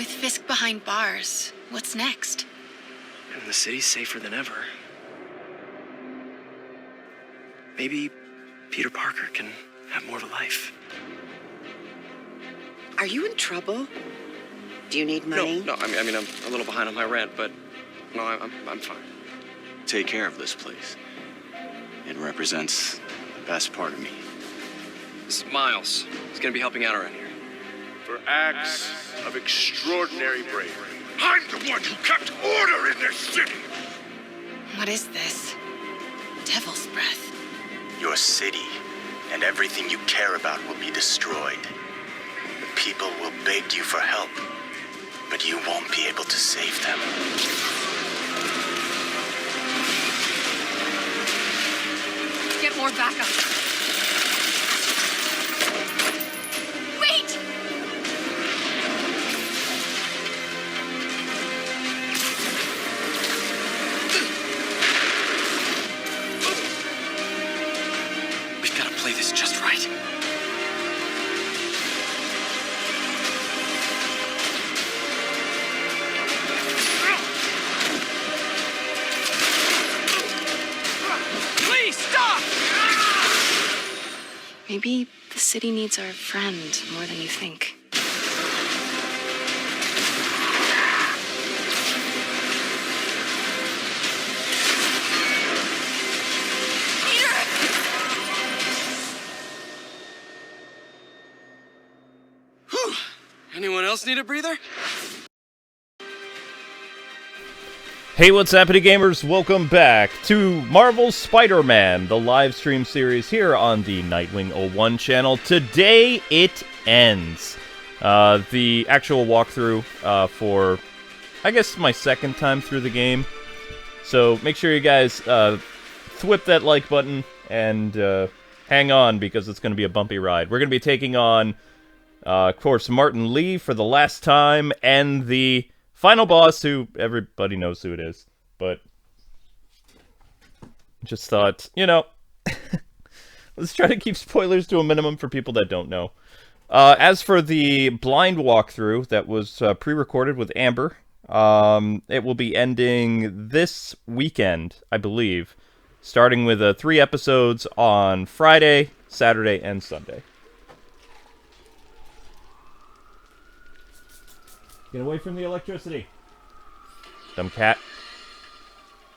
With Fisk behind bars, what's next? And the city's safer than ever. Maybe Peter Parker can have more to life. Are you in trouble? Do you need money? No, I mean, I'm a little behind on my rent, but no, I'm fine. Take care of this place. It represents the best part of me. This is Miles. He's gonna be helping out around here. For acts of extraordinary bravery. I'm the one who kept order in this city! What is this? Devil's breath. Your city and everything you care about will be destroyed. The people will beg you for help, but you won't be able to save them. Get more backup. Wait! We've got to play this just right. Please stop! Maybe the city needs our friend more than you think. Whew. Anyone else need a breather? Hey, what's happening, gamers? Welcome back to Marvel's Spider-Man, the live stream series here on the Nightwing 01 channel. Today it ends. The actual walkthrough for, I guess, my second time through the game. So make sure you guys thwip that like button and hang on, because it's going to be a bumpy ride. We're going to be taking on, of course, Martin Lee for the last time, and the final boss, who everybody knows who it is, but just thought, you know, let's try to keep spoilers to a minimum for people that don't know. As for the blind walkthrough that was pre-recorded with Amber, it will be ending this weekend, I believe, starting with 3 episodes on Friday, Saturday, and Sunday. Get away from the electricity. Dumb cat.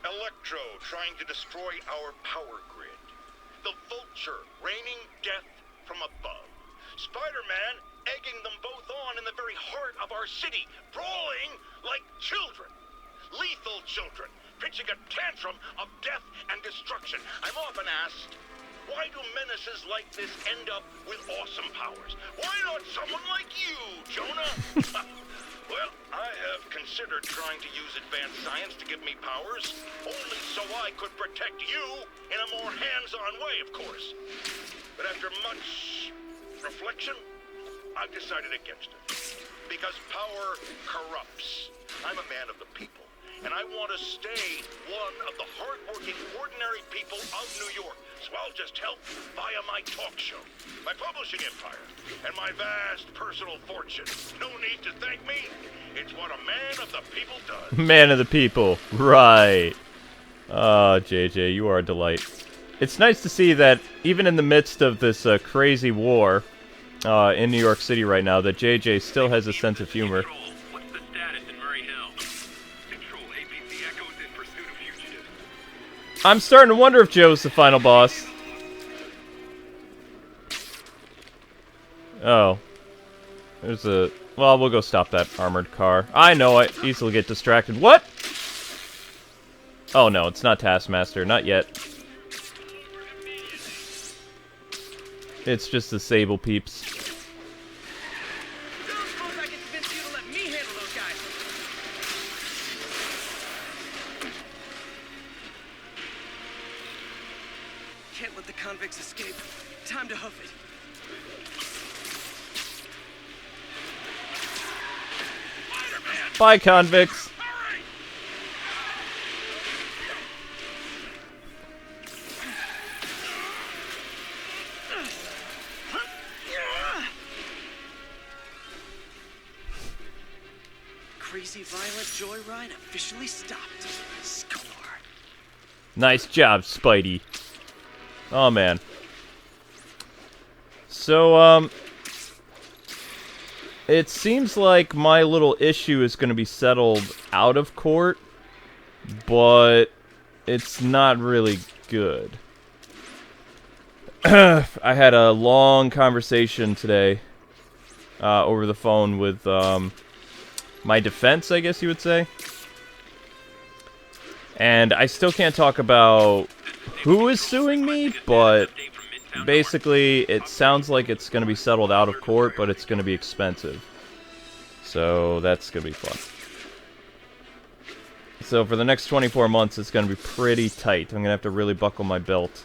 Electro trying to destroy our power grid. The Vulture raining death from above. Spider-Man egging them both on in the very heart of our city, brawling like children. Lethal children, pitching a tantrum of death and destruction. I'm often asked, why do menaces like this end up with awesome powers? Why not someone like you, Jonah? Well, I have considered trying to use advanced science to give me powers, only so I could protect you in a more hands-on way, of course. But after much reflection, I've decided against it. Because power corrupts. I'm a man of the people, and I want to stay one of the hard-working, ordinary people of New York. So I'll just help via my talk show, my publishing empire, and my vast personal fortune. No need to thank me. It's what a man of the people does. Man of the people, right. Oh, JJ, you are a delight. It's nice to see that even in the midst of this crazy war in New York City right now, that JJ still has a sense of humor. What's the status in Murray Hill? Control, ABC Echo's in pursuit of fugitives. I'm starting to wonder if Joe's the final boss. Oh. There's a... Well, we'll go stop that armored car. I know, I easily get distracted. What? Oh no, it's not Taskmaster. Not yet. It's just the Sable peeps. Can't let the convicts escape. Time to hoof it. Bye, convicts. non-violent joyride officially stopped. Score. Nice job, Spidey. Oh, man. So, it seems like my little issue is going to be settled out of court, but it's not really good. I had a long conversation today over the phone with my defense, I guess you would say. And I still can't talk about who is suing me, but basically it sounds like it's going to be settled out of court, but it's going to be expensive. So that's going to be fun. So for the next 24 months, it's going to be pretty tight. I'm going to have to really buckle my belt.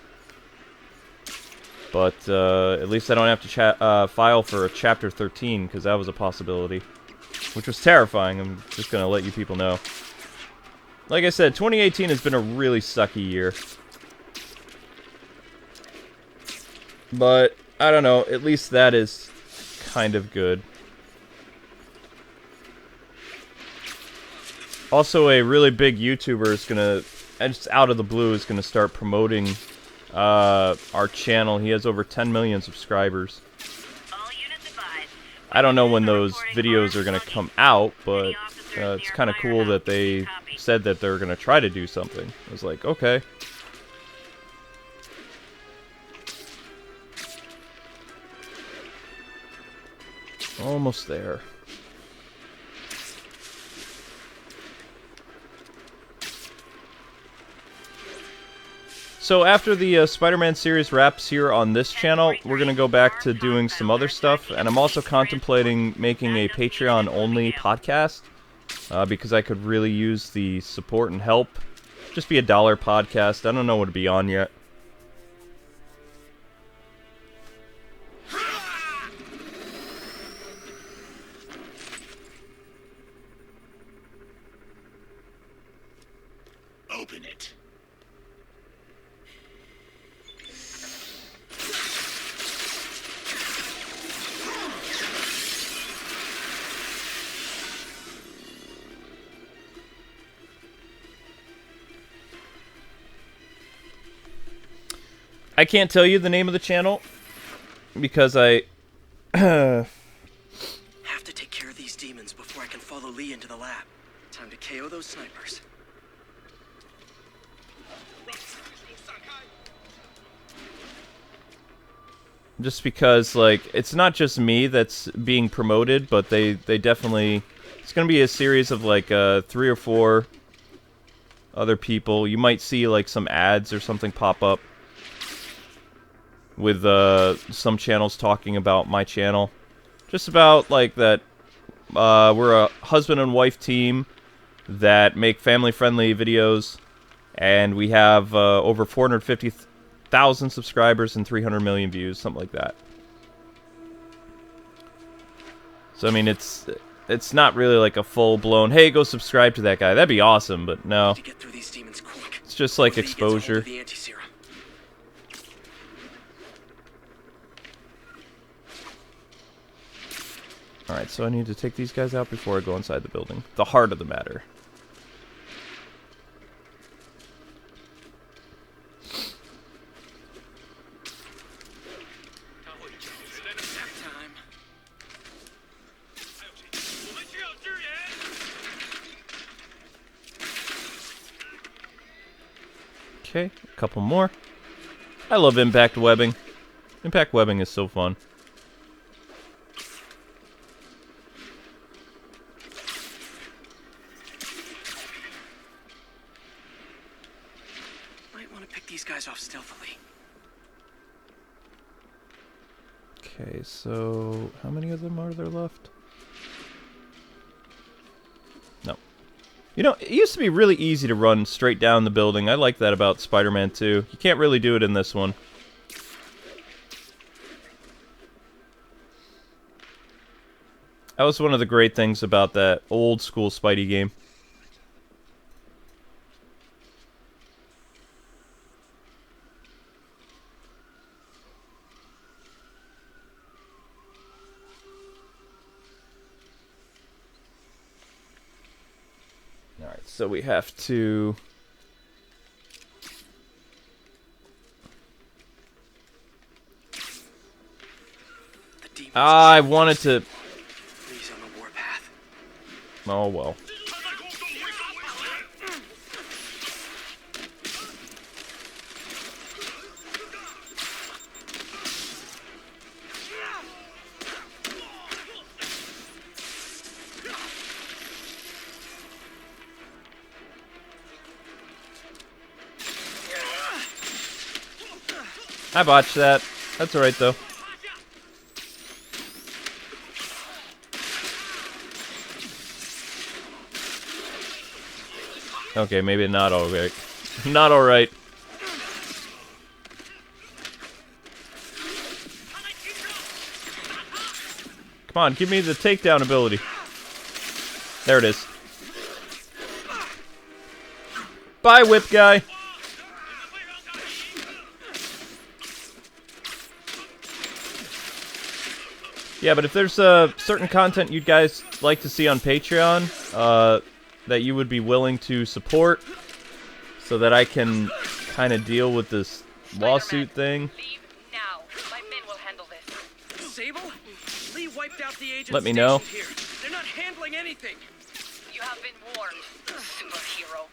But at least I don't have to file for a Chapter 13, because that was a possibility. Which was terrifying, I'm just going to let you people know. Like I said, 2018 has been a really sucky year. But, I don't know, at least that is kind of good. Also, a really big YouTuber is gonna, just out of the blue, is gonna start promoting our channel. He has over 10 million subscribers. I don't know when those videos are gonna come out, but it's kind of cool that they said that they're gonna try to do something. I was like, okay. Almost there. So after the Spider-Man series wraps here on this channel, we're going to go back to doing some other stuff, and I'm also contemplating making a Patreon-only podcast, because I could really use the support and help. Just be a $1 podcast. I don't know what to be on yet. Open it. I can't tell you the name of the channel because I Have to take care of these demons before I can follow Lee into the lab. Time to KO those snipers. just because, like, it's not just me that's being promoted, but they definitely, it's going to be a series of, like, 3 or 4 other people. You might see, like, some ads or something pop up with some channels talking about my channel. Just about, like, that we're a husband and wife team that make family-friendly videos, and we have over 450,000 subscribers and 300 million views, something like that. So, I mean, it's not really like a full-blown, hey, go subscribe to that guy. That'd be awesome, but no. To get through these demons quick. It's just like exposure. Alright, so I need to take these guys out before I go inside the building. The heart of the matter. Okay, a couple more. I love impact webbing. Impact webbing is so fun. These guys off stealthily. Okay, so how many of them are there left? No. You know, it used to be really easy to run straight down the building. I like that about Spider-Man 2. You can't really do it in this one. That was one of the great things about that old school Spidey game. Alright, so we have to... I wanted to... Lee's on the warpath. Oh, well. I botched that. That's alright, though. Okay, maybe not alright. Not alright. Come on, give me the takedown ability. There it is. Bye, whip guy. Yeah, but if there's certain content you guys like to see on Patreon, that you would be willing to support, so that I can kind of deal with this lawsuit thing. Leave now. My men will handle this. Sable? Lee wiped out the agents Let me know. stationed here. They're not handling anything. You have been warned, superhero.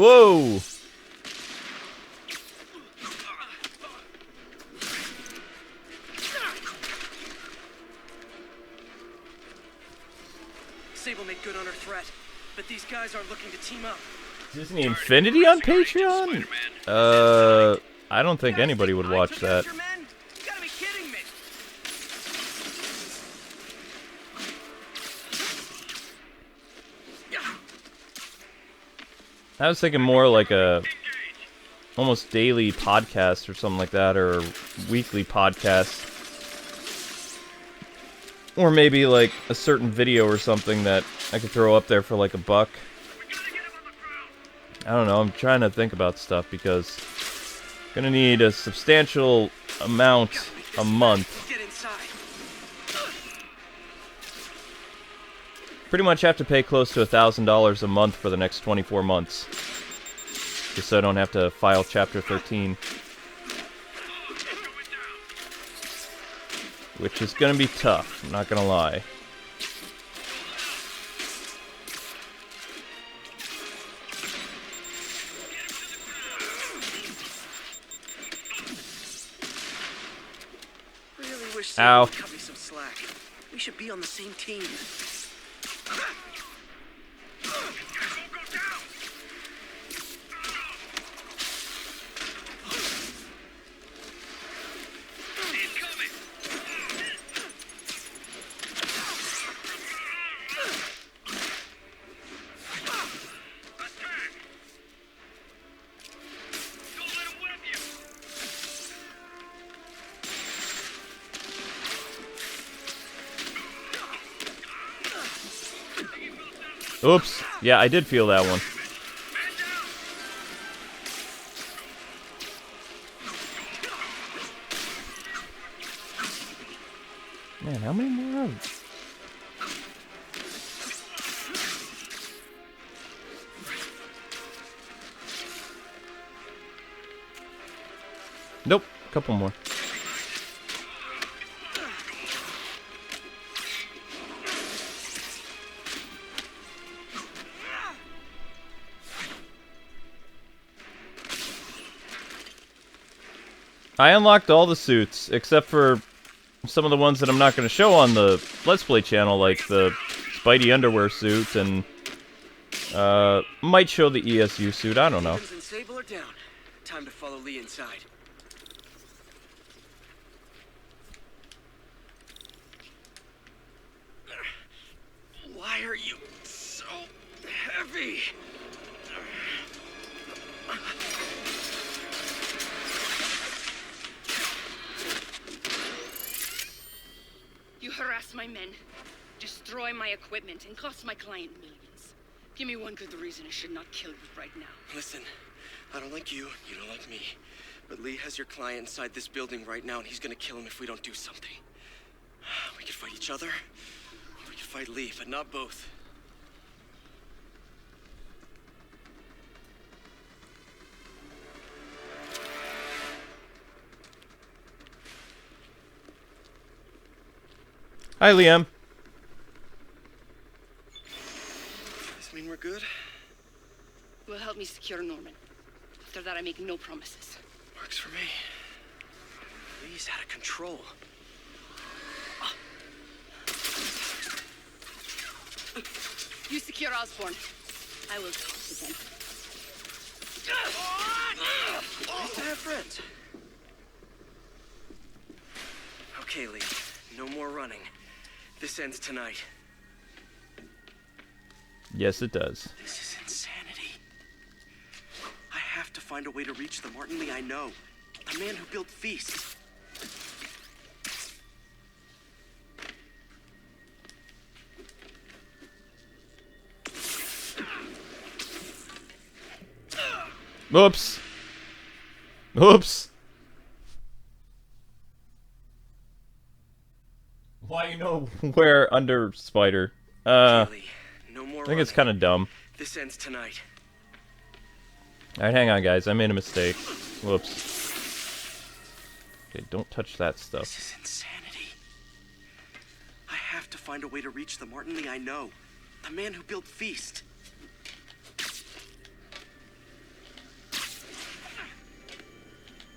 Whoa! Sable made good on her threat, but these guys aren't looking to team up. Disney Infinity on Patreon? I don't think anybody would watch that. You gotta be kidding me. I was thinking more like a almost daily podcast or something like that, or weekly podcast. Or maybe like a certain video or something that I could throw up there for like $1. I don't know, I'm trying to think about stuff because I'm gonna need a substantial amount a month. Get inside. Pretty much have to pay close to $1,000 a month for the next 24 months. Just so I don't have to file Chapter 13. Which is gonna be tough, I'm not gonna lie. Really wish Ow. Sable would cut me some slack. We should be on the same team. Oops. Yeah, I did feel that one. Man, how many more of them? Nope, couple more. I unlocked all the suits, except for some of the ones that I'm not going to show on the Let's Play channel, like the Spidey underwear suit, and might show the ESU suit, I don't know. And Sable are down. Time to follow Lee inside. Why are you so heavy? You harass my men, destroy my equipment, and cost my client millions. Give me one good reason I should not kill you right now. Listen, I don't like you, you don't like me. But Lee has your client inside this building right now, and he's gonna kill him if we don't do something. We could fight each other, or we could fight Lee, but not both. Hi, Liam. Does this mean we're good? You will help me secure Norman. After that, I make no promises. Works for me. Lee's out of control. You secure Osborn. I will talk to them. Nice to have friends. Okay, Lee. No more running. This ends tonight. Yes, it does. This is insanity. I have to find a way to reach the Martin Lee I know. The man who built Feast. Oops. Oops. Why you know where under Spider? Lee, no more I think it's running. kind of dumb. This ends tonight. Alright, hang on, guys. I made a mistake. Whoops. Okay, don't touch that stuff. This is insanity. I have to find a way to reach the Martin Lee I know. The man who built Feast.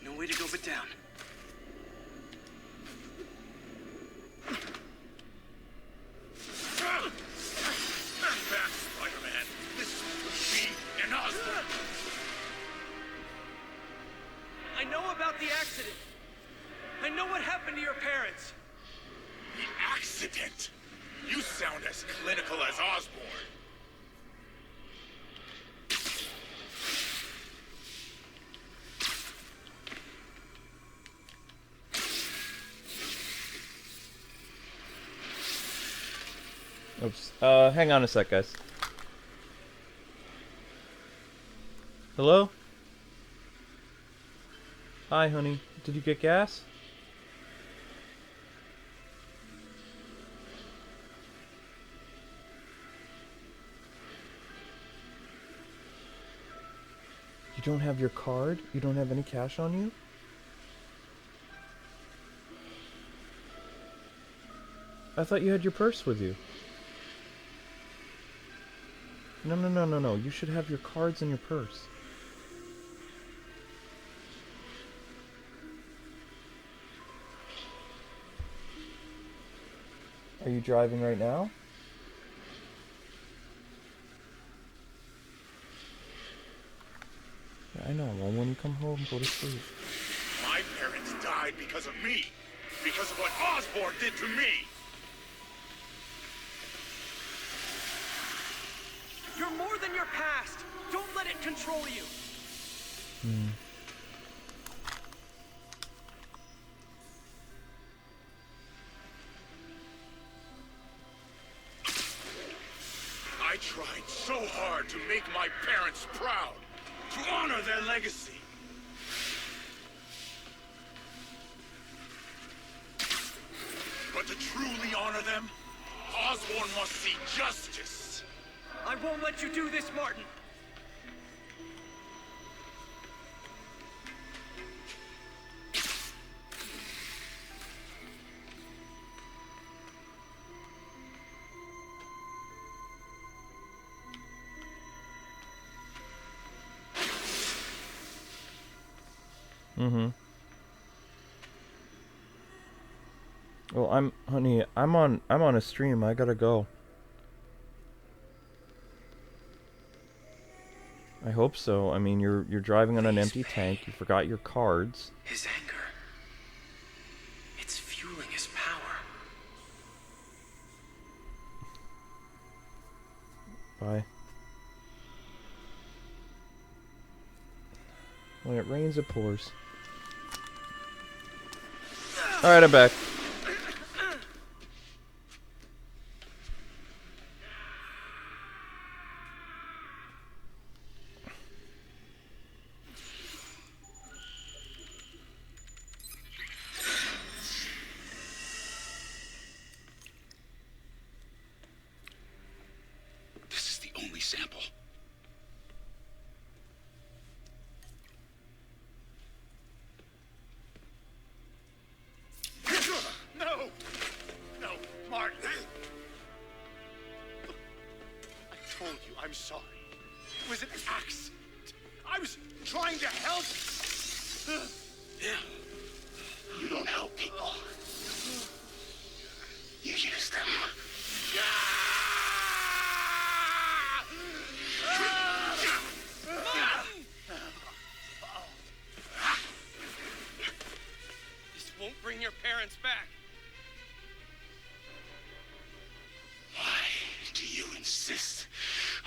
No way to go but down. Back, Spider-Man. This is me and Osborn. I know about the accident. I know what happened to your parents. The accident? You sound as clinical as Osborn. Oops. Hang on a sec, guys. Hello? Hi, honey. Did you get gas? You don't have your card? You don't have any cash on you? I thought you had your purse with you. No. You should have your cards in your purse. Are you driving right now? Yeah, I know. Well, when you come home, go to sleep. My parents died because of me. Because of what Osborn did to me. You're more than your past. Don't let it control you. I tried so hard to make my parents proud. To honor their legacy. But to truly honor them, Osborn must see justice. I won't let you do this, Martin. Well, honey, I'm on a stream. I gotta go. I hope so. I mean, you're driving on an empty tank. You forgot your cards. His anger. It's fueling his power. Bye. When it rains, it pours. Alright, I'm back. sample. No! No, Martin! Look, I told you I'm sorry. It was an accident. I was trying to help. Yeah. You don't help people. You use them. This won't bring your parents back. Why do you insist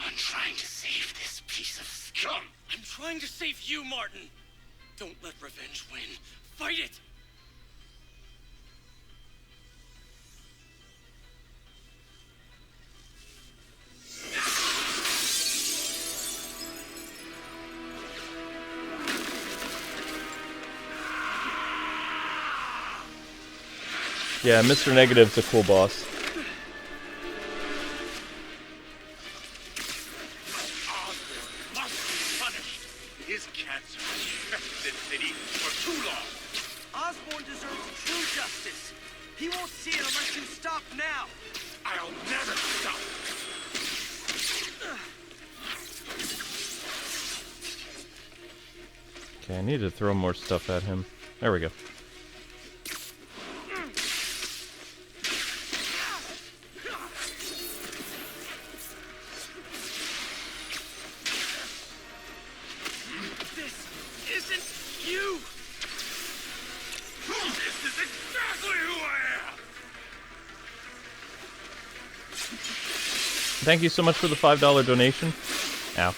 on trying to save this piece of scum? I'm trying to save you, Martin. Don't let revenge win. Fight it! Yeah, Mr. Negative's a cool boss. Osborn must be punished. His cancer infected this city for too long. Osborn deserves true justice. He won't see it unless you stop now. I'll never stop. Okay, I need to throw more stuff at him. There we go. This isn't you. This is exactly who I am. Thank you so much for the $5 donation. Ow.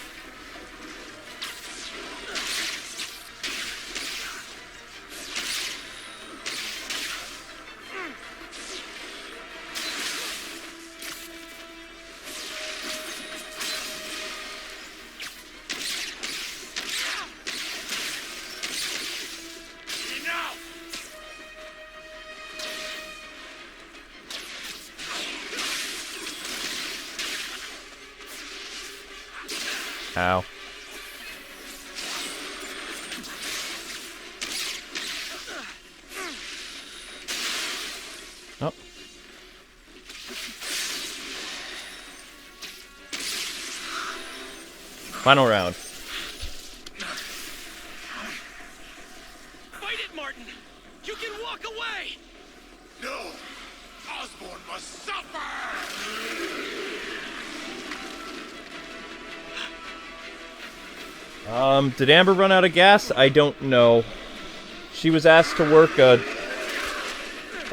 Ow. Oh. Final round. Fight it, Martin. You can walk away. No. Osborn must suffer. Did Amber run out of gas? I don't know. She was asked to work a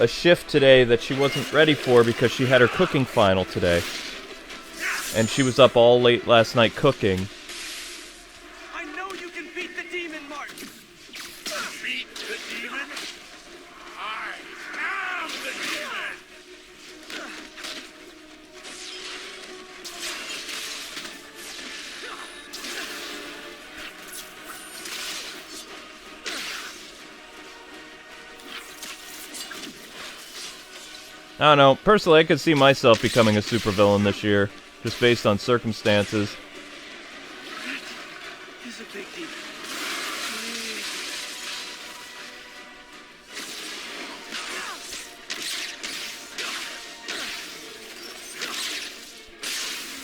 shift today that she wasn't ready for because she had her cooking final today. And she was up all late last night cooking. I know you can beat the demon, Martin. Beat the demon? I am the demon! I don't know. Personally, I could see myself becoming a supervillain this year, just based on circumstances. He's a big deal.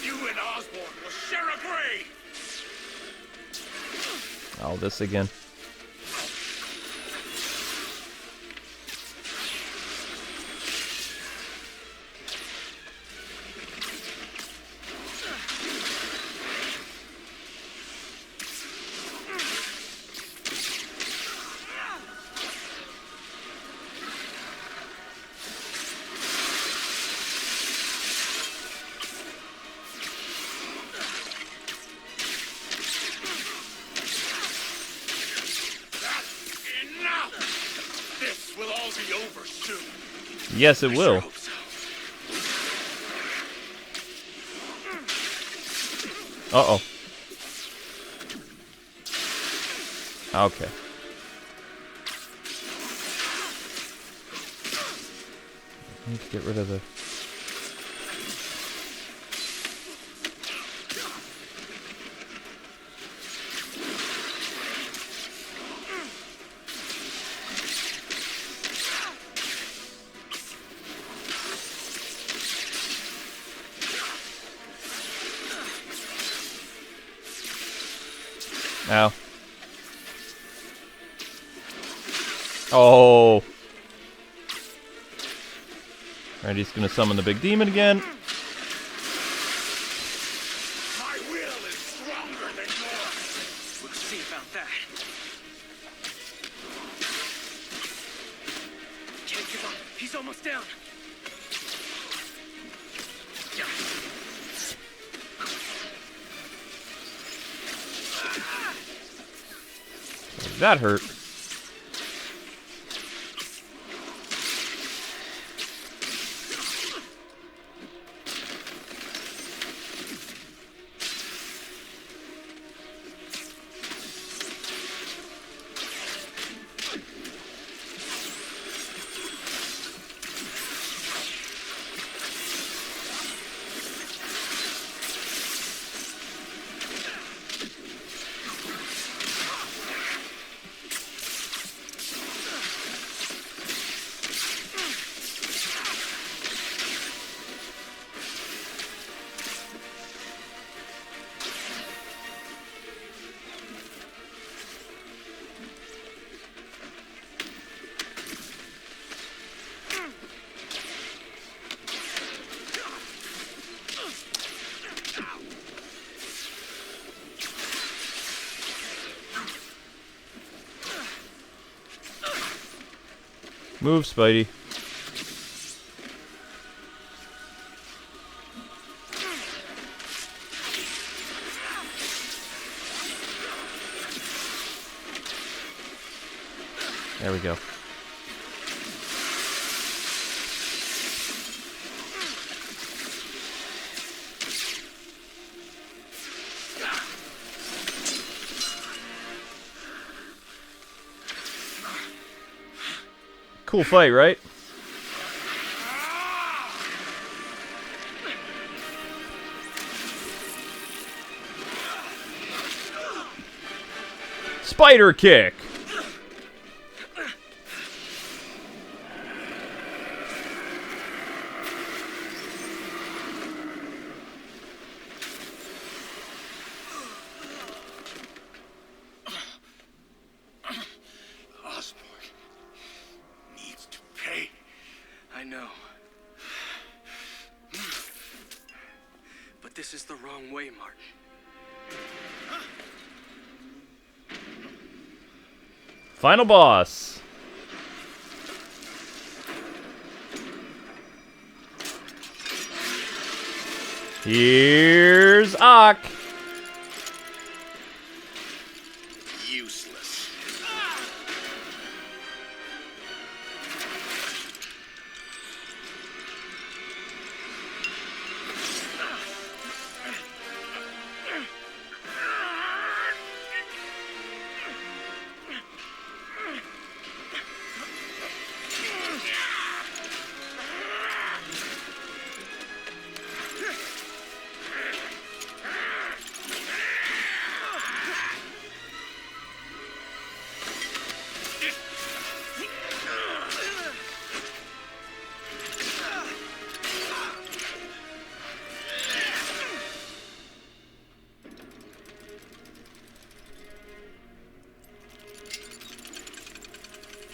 You and Osborn will share a grave! Oh, this again. Yes, it will. Uh-oh. Okay. I need to get rid of the... Ow. Oh. Alright, he's gonna summon the big demon again. My will is stronger than yours. We'll see about that. Can't give up. He's almost down. That hurt. Move, Spidey. There we go. Cool fight, right? Spider kick. I know. But this is the wrong way, Martin. Final boss. Here's Ock. Useless.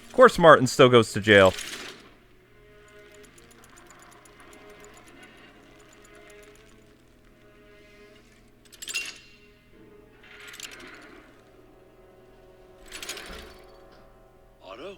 Of course Martin still goes to jail. Otto?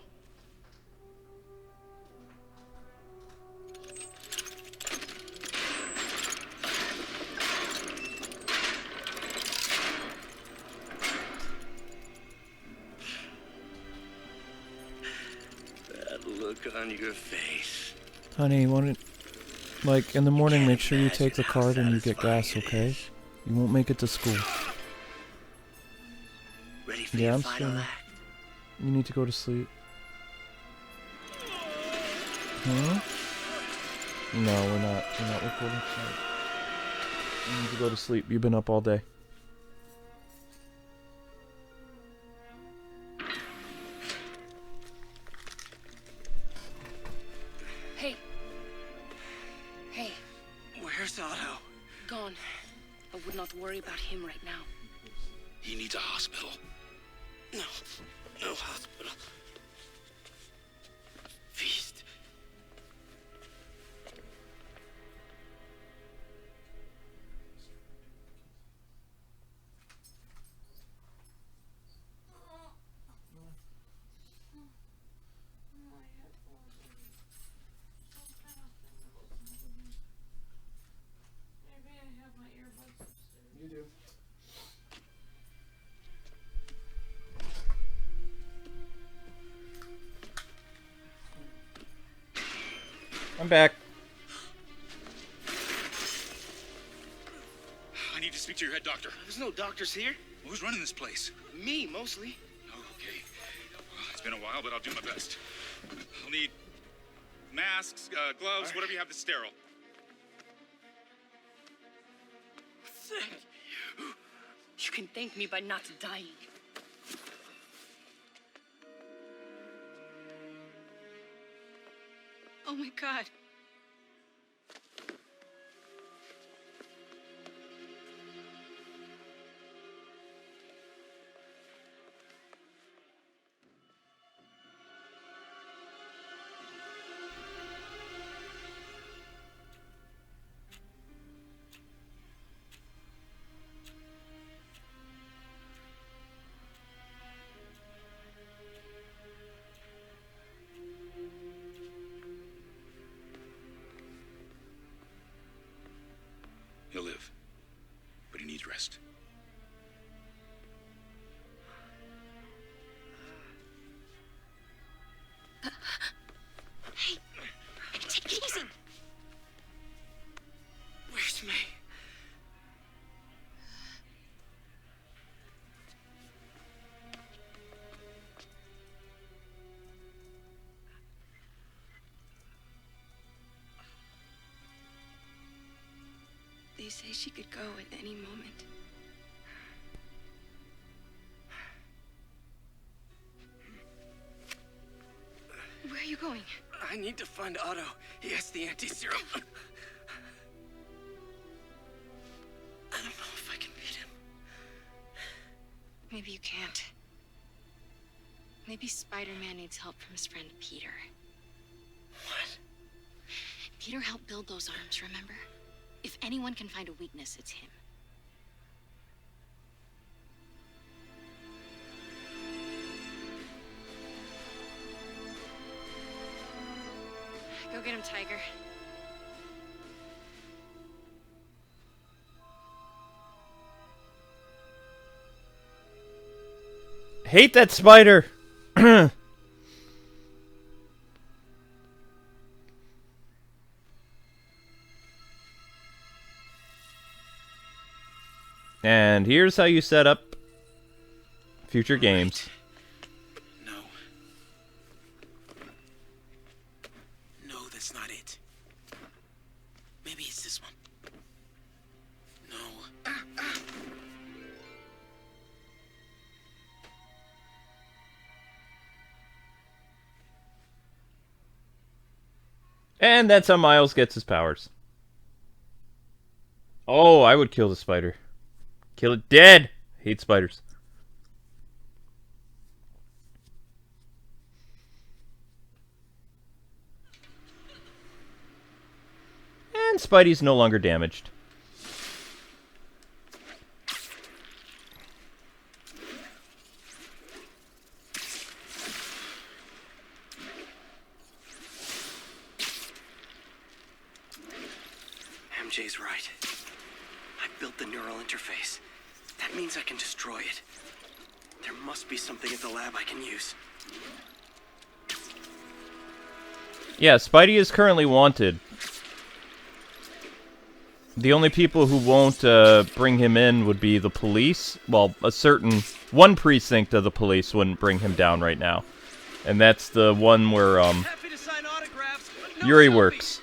That look on your face. Honey, like, in the morning, make sure you take the card and you get gas, okay? You won't make it to school. Ready for Yeah, your I'm final still. act? You need to go to sleep. Huh? No, we're not. We're not recording tonight. You need to go to sleep. You've been up all day. Hey. Hey. Where's Otto? Gone. I would not worry about him right now. He needs a hospital. No. No hospital. Feast. You do. I'm back. I need to speak to your head doctor. There's no doctors here. Who's running this place? Me, mostly. Oh, okay. Well, it's been a while, but I'll do my best. I'll need masks, gloves, whatever you have that's sterile. Thank you. You can thank me by not dying. Oh my god. He'll live, but he needs rest. Hey, take it easy. Where's May? They say she could go at any moment. Where are you going? I need to find Otto. He has the anti-serum. I don't know if I can beat him. Maybe you can't. Maybe Spider-Man needs help from his friend Peter. What? Peter helped build those arms, remember? If anyone can find a weakness, it's him. Go get him, Tiger. Hate that spider. And here's how you set up future games. No. No, that's not it. Maybe it's this one. No. And that's how Miles gets his powers. Oh, I would kill the spider. Kill it dead! Hate spiders. And Spidey's no longer damaged. MJ's right. I built the neural interface. That means I can destroy it. There must be something at the lab I can use. Yeah, Spidey is currently wanted. The only people who won't bring him in would be the police. Well, one precinct of the police wouldn't bring him down right now. And that's the one where Happy to sign autographs, but no Yuri selfies. works.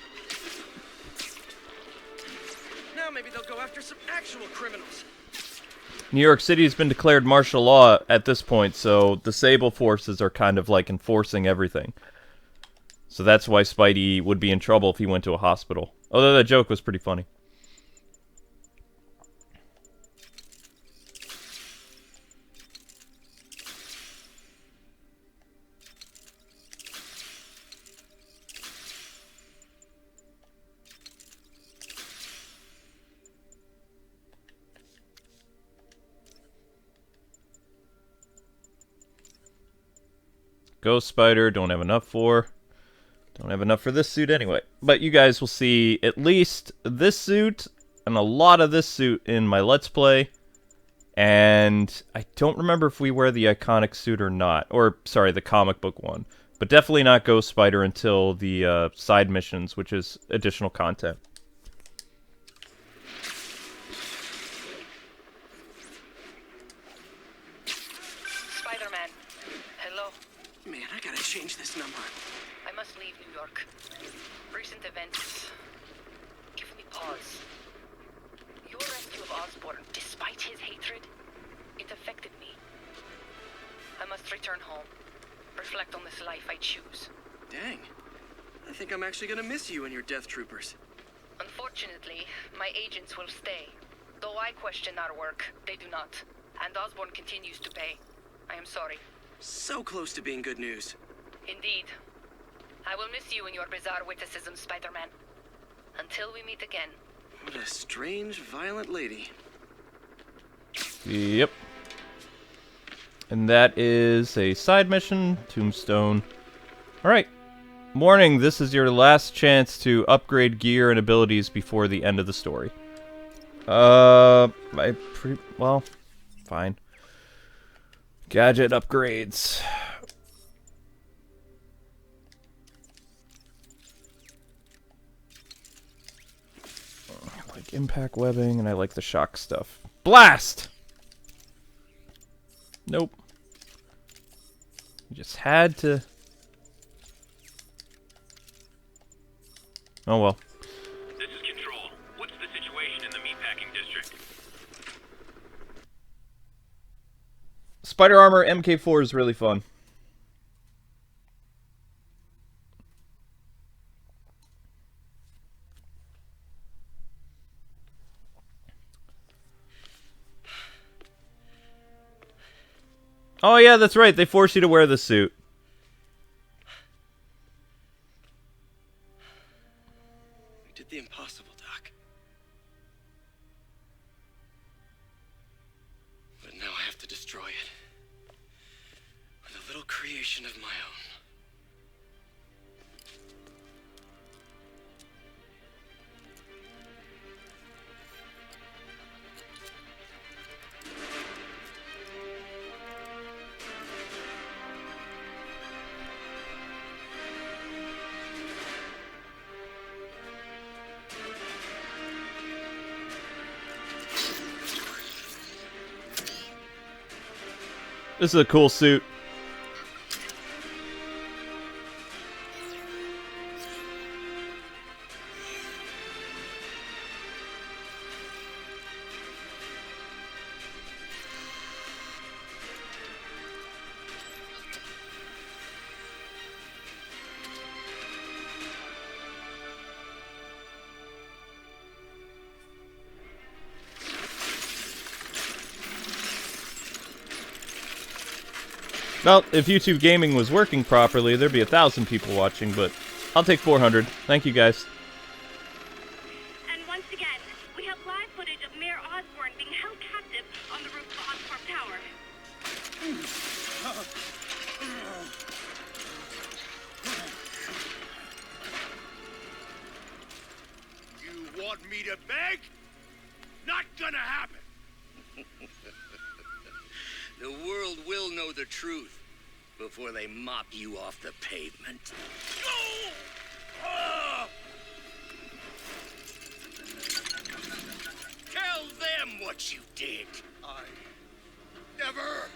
Now maybe they'll go after some actual criminals. New York City has been declared martial law at this point, so the Sable forces are kind of like enforcing everything. So that's why Spidey would be in trouble if he went to a hospital. Although that joke was pretty funny. Ghost Spider, don't have enough for. Don't have enough for this suit anyway. But you guys will see at least this suit and a lot of this suit in my Let's Play. And I don't remember if we wear the iconic suit or not. Or, sorry, the comic book one. But definitely not Ghost Spider until the side missions, which is additional content. Spider-Man. Hello. Man, I gotta change this number. I must leave New York. Recent events give me pause. Your rescue of Osborn, despite his hatred, it affected me. I must return home. Reflect on this life I choose. Dang. I think I'm actually gonna miss you and your death troopers. Unfortunately, my agents will stay. Though I question our work, they do not. And Osborn continues to pay. I am sorry. So close to being good news. Indeed. I will miss you and your bizarre witticism, Spider-Man. Until we meet again. What a strange, violent lady. Yep. And that is a side mission, Tombstone. Alright. Warning, this is your last chance to upgrade gear and abilities before the end of the story. Well, fine. Gadget upgrades. I like impact webbing, and I like the shock stuff. Blast! Nope. You just had to... Oh well. This is Control. What's the situation in the meatpacking district? Spider Armor MK4 is really fun. Oh yeah, that's right. They force you to wear the suit. We did the impossible, Doc. But now I have to destroy it. With a little creation of my own. This is a cool suit. Well, if YouTube gaming was working properly, there'd be 1,000 people watching, but I'll take 400. Thank you, guys. And once again, we have live footage of Mayor Osborn being held captive on the roof of Oscorp Tower. You want me to beg? Not gonna happen. The world will know the truth before they mop you off the pavement. Tell them what you did. I never.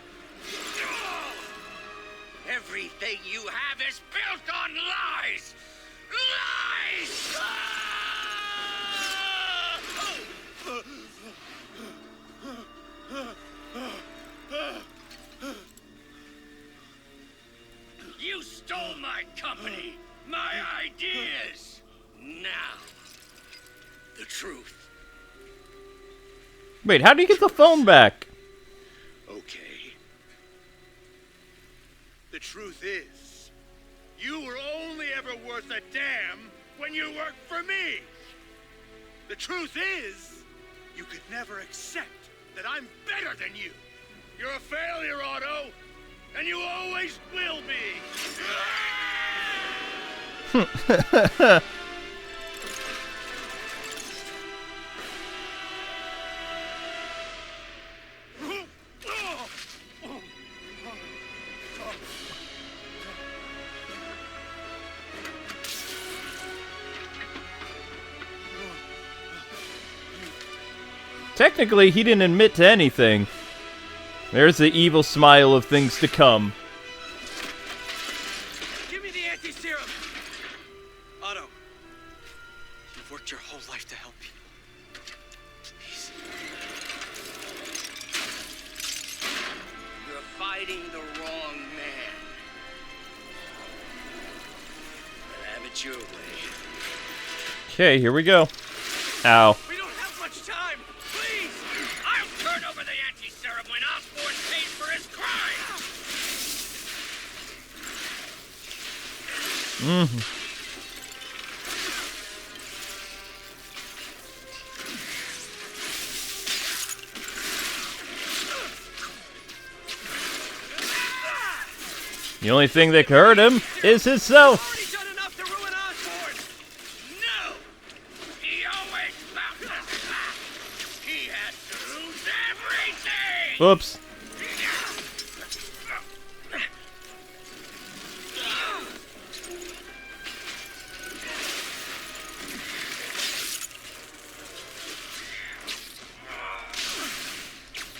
Everything you have is built on lies! Lies! You stole my company, my ideas. Now, the truth. Wait, how do you get the phone back? Okay. The truth is, you were only ever worth a damn when you worked for me. The truth is, you could never accept that I'm better than you. You're a failure, Otto. And you always will be! Technically, he didn't admit to anything. There's the evil smile of things to come. Give me the anti-serum! Otto, you've worked your whole life to help people. Please. You're fighting the wrong man. But have it your way. Okay, here we go. Ow. We don't have much time! Please! I'll turn over the anti-serum when Osborn pays for his crime! Mm-hmm. The only thing that can hurt him is himself. Already done enough to ruin Osborn! No! He always found us! He had to lose everything! Whoops.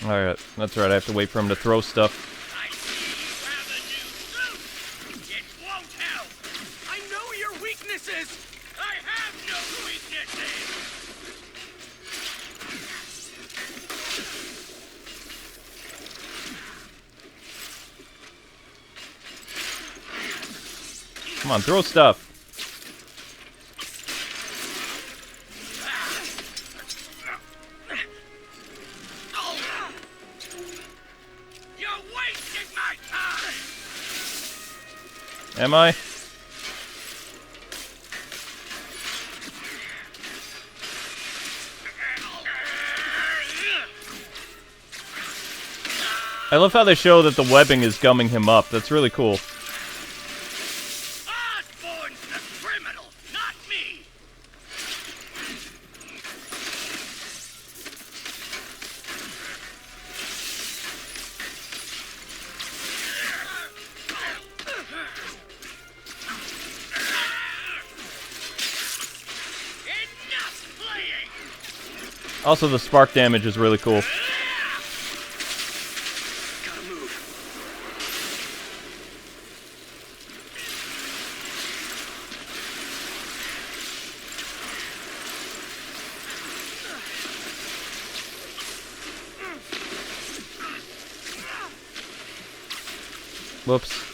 Alright, that's right, I have to wait for him to throw stuff. I see you have a new suit! It won't help! I know your weaknesses! I have no weaknesses! Come on, throw stuff. You're wasting my time! Am I? I love how they show that the webbing is gumming him up. That's really cool. Osborn's the criminal, not me! Enough playing! Also, the spark damage is really cool. Gotta move. Whoops.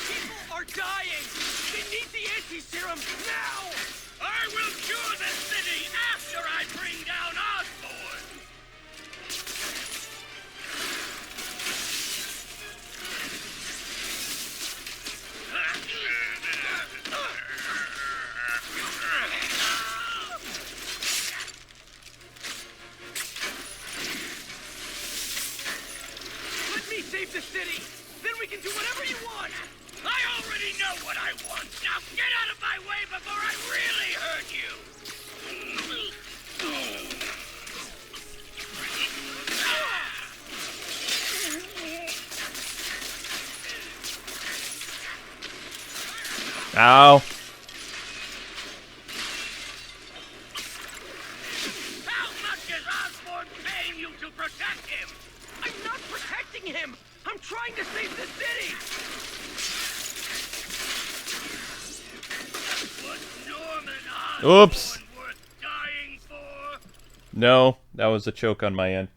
People are dying! They need the anti-serum now! I will cure the city after I bring down Osborn! Let me save the city! Then we can do whatever you want! I already know what I want! Now get out of my way before I really hurt you! Ow. How much is Osborn paying you to protect him? I'm not protecting him! I'm trying to save the city! Was Norman Osborn Oops. worth dying for? No, that was a choke on my end.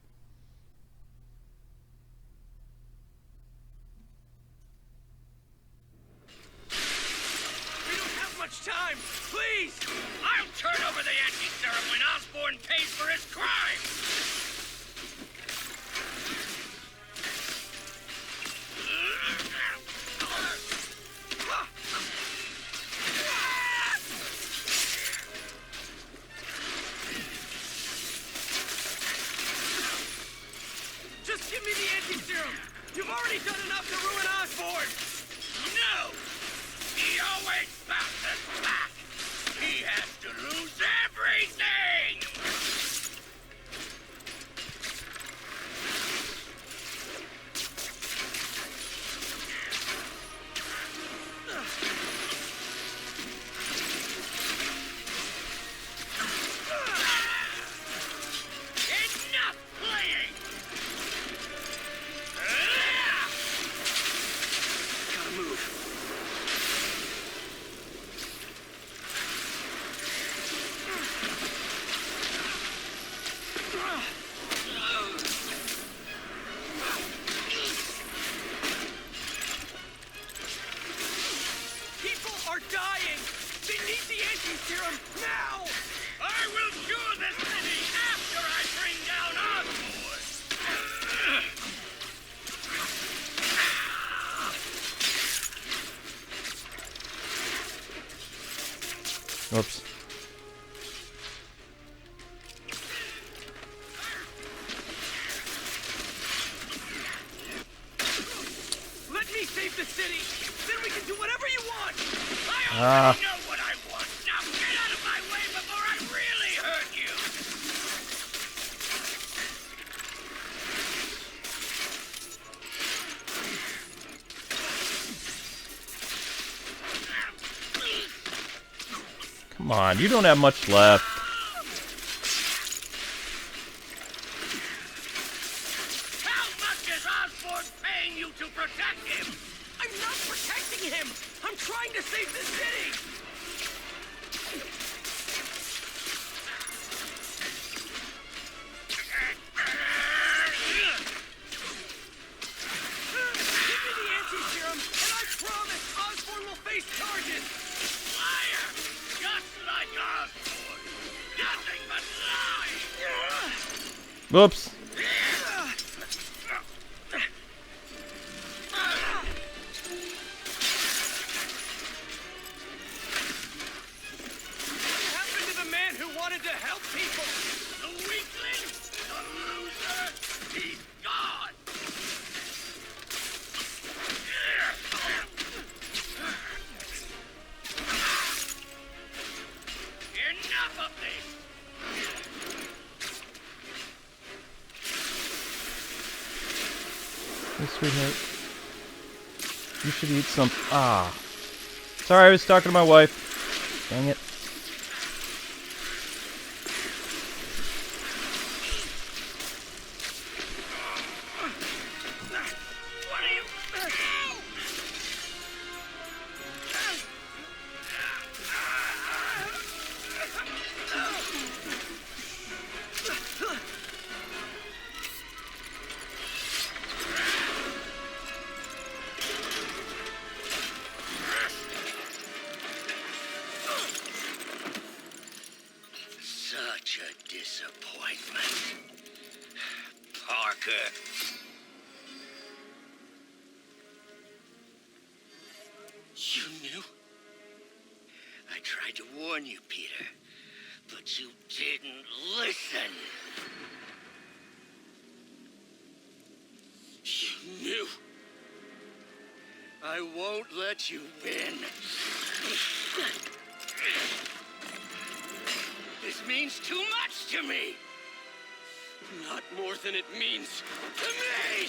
We don't have much time! Please! I'll turn over the anti-serum when Osborn pays for his crime! You've already done enough to ruin Osborn! No! He always bounces back! He has to lose everything! Enough playing! Gotta move. People are dying! They need the anti-serum now! I will cure this city after I bring down Osborn! Whoops. Let me save the city! Then we can do whatever you want! I Ah. already know what I want! Now get out of my way before I really hurt you! Come on, you don't have much left. How much is Osborn paying you to protect him? I'm not protecting him! I'm trying to save the city! Give me the anti-serum, and I promise Osborn will face charges! Liar! Just like Osborn! Nothing but lies! Whoops. What happened to the man who wanted to help people? The weakling? The loser? He's gone! Enough of this! Hey, sweetheart. You should eat some. Ah. Sorry, I was talking to my wife. Dang it. What are you... Such a disappointment. Parker. You knew? I tried to warn you, Peter, but you didn't listen. You knew. I won't let you win. This means too much to me. Not more than it means to me.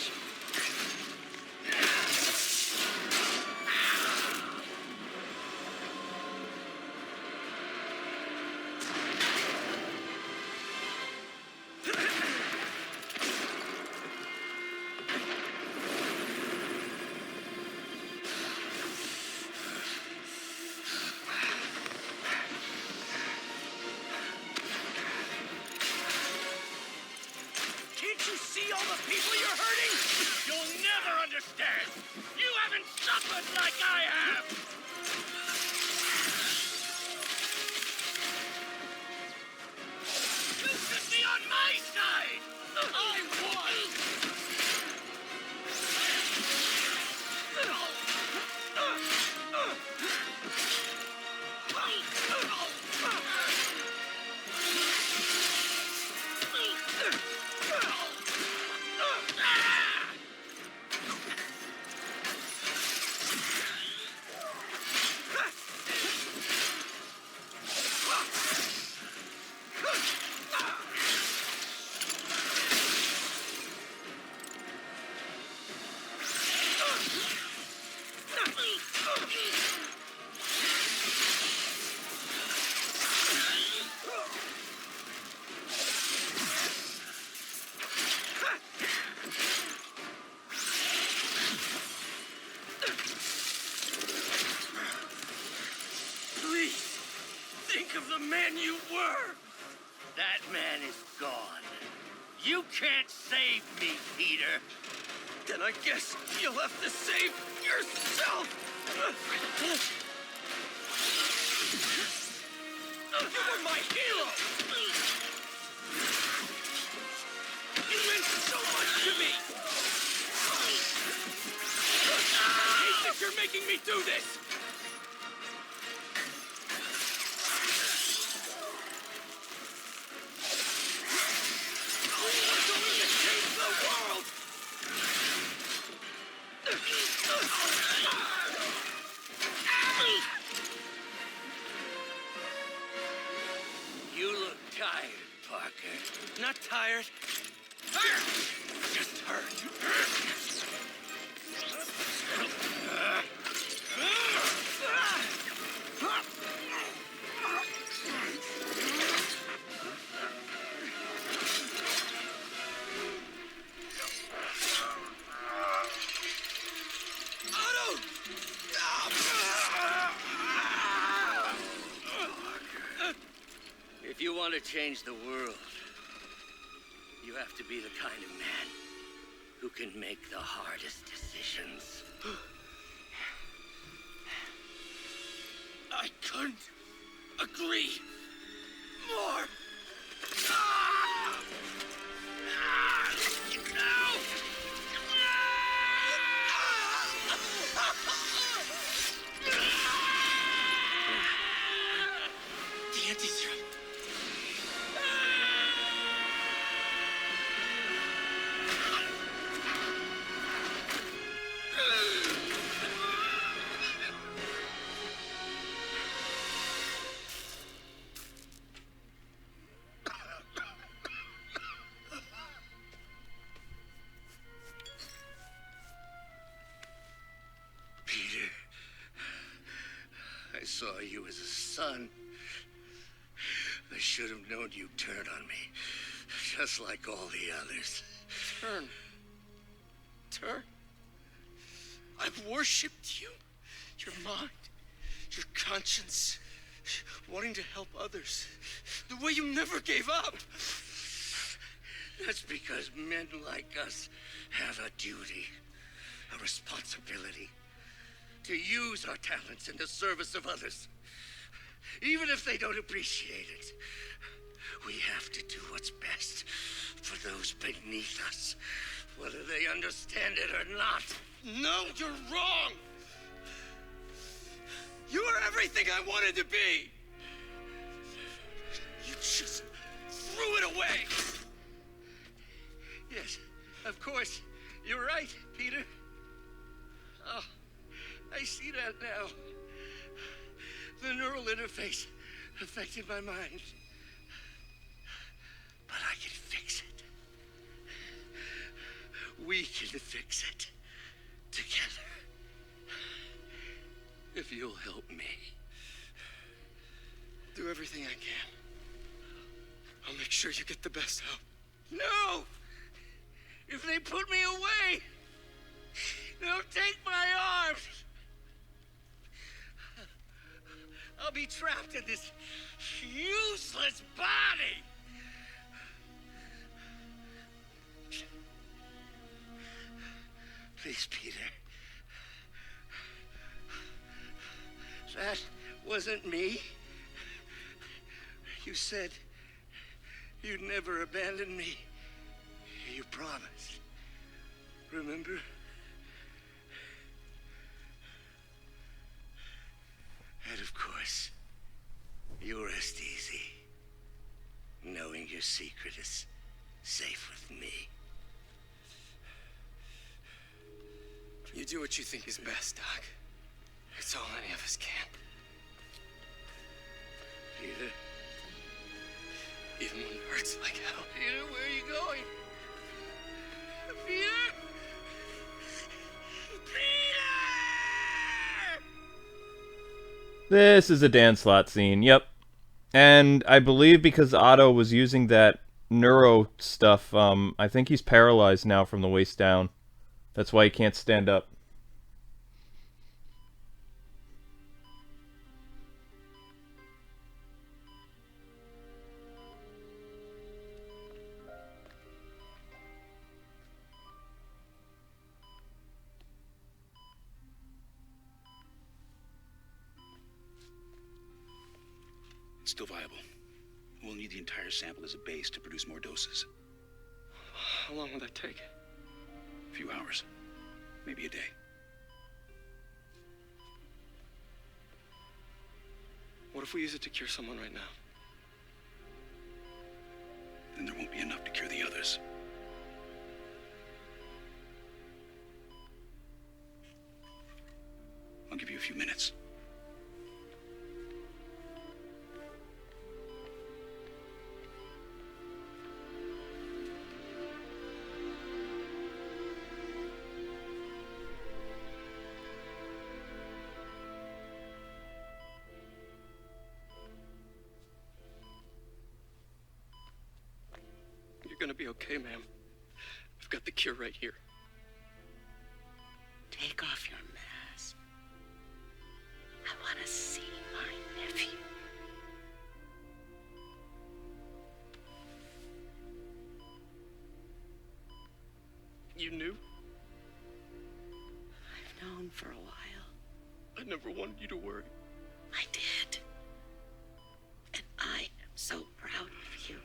Can't you see all the people you're hurting? You'll never understand. You haven't suffered like I have. You should be on my side. I won. the man you were! That man is gone. You can't save me, Peter. Then I guess you'll have to save yourself! You were my hero! You meant so much to me! I hate that you're making me do this! We're going to change the world! You look tired, Parker. Not tired. Just hurt. If you want to change the world, you have to be the kind of man who can make the hardest decisions. I couldn't agree more. The anti-serum. Peter, I saw you as a son. I should have known you'd turn on me, just like all the others. Turn? I've worshipped you. Your mind, your conscience, wanting to help others. The way you never gave up. That's because men like us have a duty, a responsibility, to use our talents in the service of others. Even if they don't appreciate it, we have to do what's best for those beneath us, whether they understand it or not. No, you're wrong. You are everything I wanted to be. You just threw it away. Yes, of course. You're right, Peter. Oh, I see that now. The neural interface affected my mind. But I can fix it. We can fix it. Together. If you'll help me. I'll do everything I can. I'll make sure you get the best help. No! If they put me away, they'll take my arms. I'll be trapped in this useless body. Please, Peter. That wasn't me. You said you'd never abandon me. You promised. Remember? And of course, you rest easy, knowing your secret is safe with me. You do what you think is best, Doc. It's all any of us can. Peter? Even when it hurts like hell. Peter, where are you going? Peter? Peter! This is a Dan Slott scene, yep. And I believe because Otto was using that neuro stuff, I think he's paralyzed now from the waist down. That's why he can't stand up. It's still viable. We'll need the entire sample as a base to produce more doses. How long will that take? A few hours. Maybe a day. What if we use it to cure someone right now? Then there won't be enough to cure the others. I'll give you a few minutes. You're gonna be okay, ma'am. I've got the cure right here. Take off your mask. I want to see my nephew. You knew? I've known for a while. I never wanted you to worry. I did. And I am so proud of you.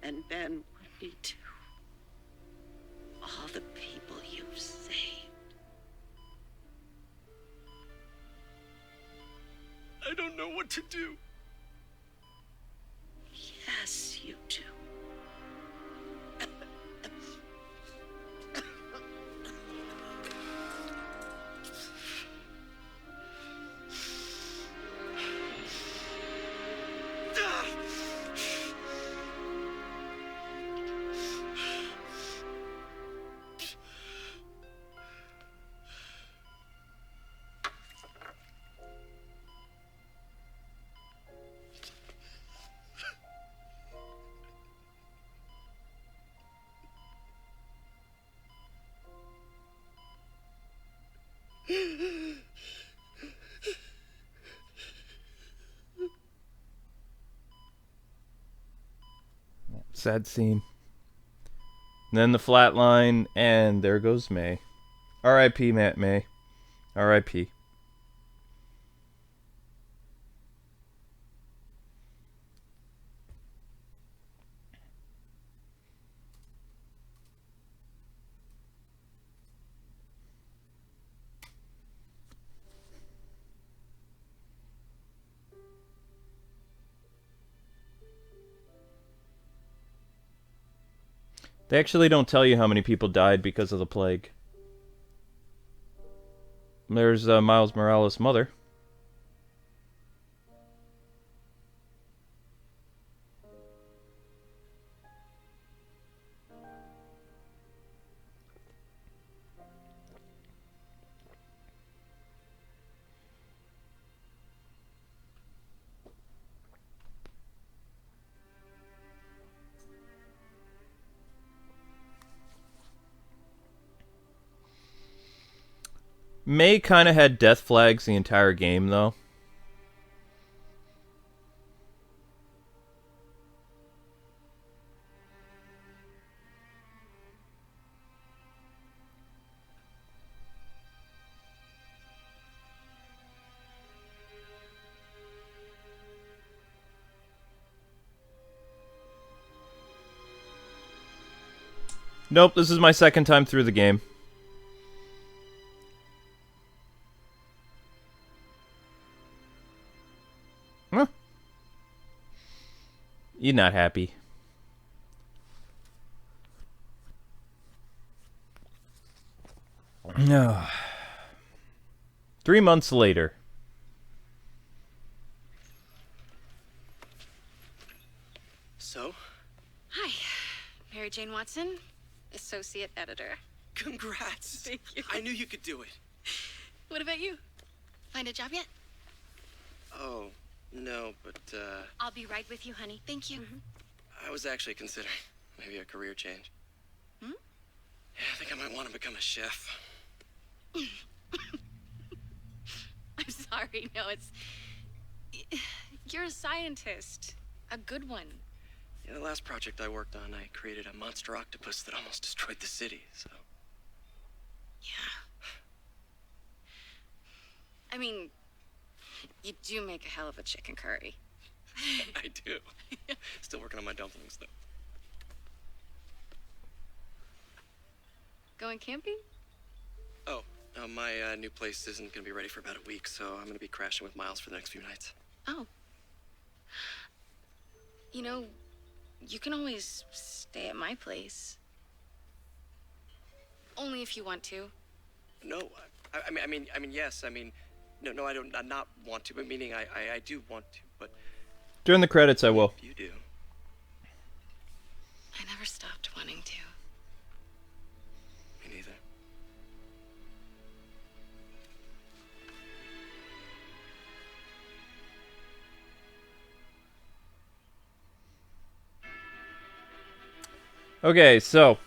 And Ben would be too. All the people you've saved. I don't know what to do. Yes, you do. Sad scene. And then the flatline, and there goes May. R.I.P. Matt May. R.I.P. They actually don't tell you how many people died because of the plague. There's Miles Morales' mother. May kind of had death flags the entire game, though. Nope, this is my second time through the game. Huh. You're not happy. No. 3 months later. So? Hi, Mary Jane Watson, associate editor. Congrats. Thank you. I knew you could do it. What about you? Find a job yet? Oh, no, but, I'll be right with you, honey. Thank you. I was actually considering maybe a career change. Hmm? Yeah, I think I might want to become a chef. I'm sorry. No, it's... You're a scientist. A good one. Yeah, the last project I worked on, I created a monster octopus that almost destroyed the city, so... Yeah. I mean, You do make a hell of a chicken curry. I do. Still working on my dumplings, though. Going camping? Oh, my new place isn't going to be ready for about a week, so I'm going to be crashing with Miles for the next few nights. Oh. You know, you can always stay at my place. Only if you want to. No, I mean, yes. I mean, no, I don't not want to, but meaning I do want to, but... During the credits, I will. You do. I never stopped wanting to. Me neither. Okay, so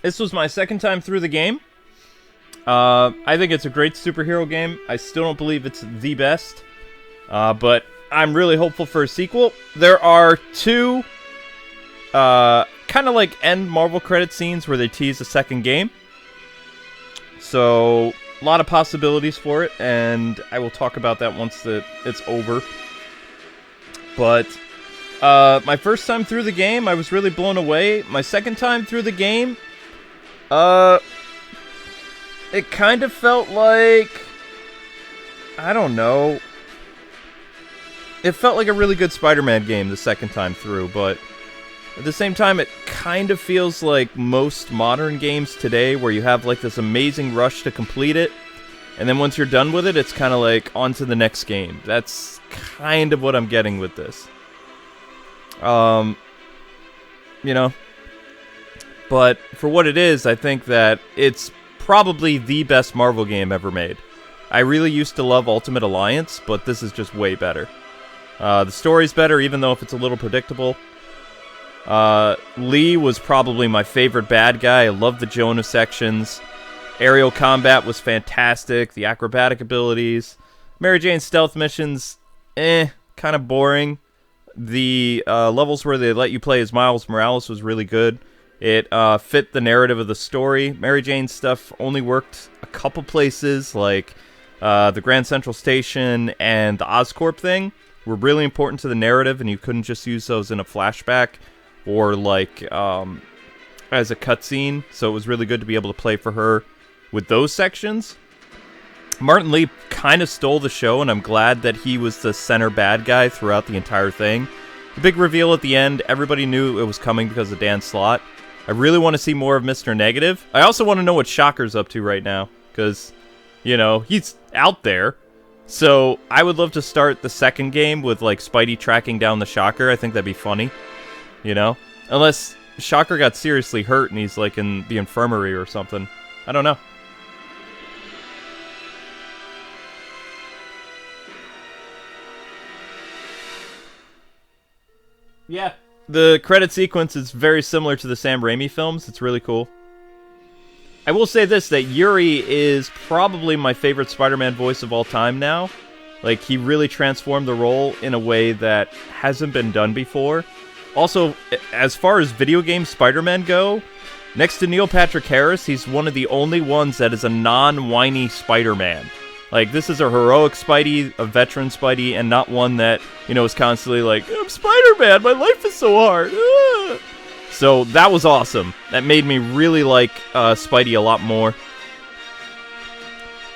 this was my second time through the game. I think it's a great superhero game. I still don't believe it's the best, but I'm really hopeful for a sequel. There are two kind of like end Marvel credit scenes where they tease a second game. So a lot of possibilities for it, and I will talk about that once it's over. But my first time through the game, I was really blown away. My second time through the game, it kind of felt like, I don't know. It felt like a really good Spider-Man game the second time through, but at the same time, it kind of feels like most modern games today where you have like this amazing rush to complete it, and then once you're done with it, it's kind of like on to the next game. That's kind of what I'm getting with this. You know, but for what it is, I think that it's probably the best Marvel game ever made. I really used to love Ultimate Alliance, but this is just way better. The story's better, even though if it's a little predictable. Lee was probably my favorite bad guy. I love the Jonah sections. Aerial combat was fantastic. The acrobatic abilities. Mary Jane's stealth missions, kind of boring. The levels where they let you play as Miles Morales was really good. It fit the narrative of the story. Mary Jane's stuff only worked a couple places, like the Grand Central Station and the Oscorp thing were really important to the narrative, and you couldn't just use those in a flashback or like as a cutscene. So it was really good to be able to play for her with those sections. Martin Lee kind of stole the show, and I'm glad that he was the center bad guy throughout the entire thing. The big reveal at the end, everybody knew it was coming because of Dan Slott. I really want to see more of Mr. Negative. I also want to know what Shocker's up to right now, because, you know, he's out there. So I would love to start the second game with, like, Spidey tracking down the Shocker. I think that'd be funny, you know? Unless Shocker got seriously hurt and he's, like, in the infirmary or something. I don't know. Yeah. The credit sequence is very similar to the Sam Raimi films. It's really cool. I will say this, that Yuri is probably my favorite Spider-Man voice of all time now. Like, he really transformed the role in a way that hasn't been done before. Also, as far as video game Spider-Man go, next to Neil Patrick Harris, he's one of the only ones that is a non-whiny Spider-Man. Like, this is a heroic Spidey, a veteran Spidey, and not one that, you know, is constantly like, I'm Spider-Man, my life is so hard. Ah! So that was awesome. That made me really like Spidey a lot more.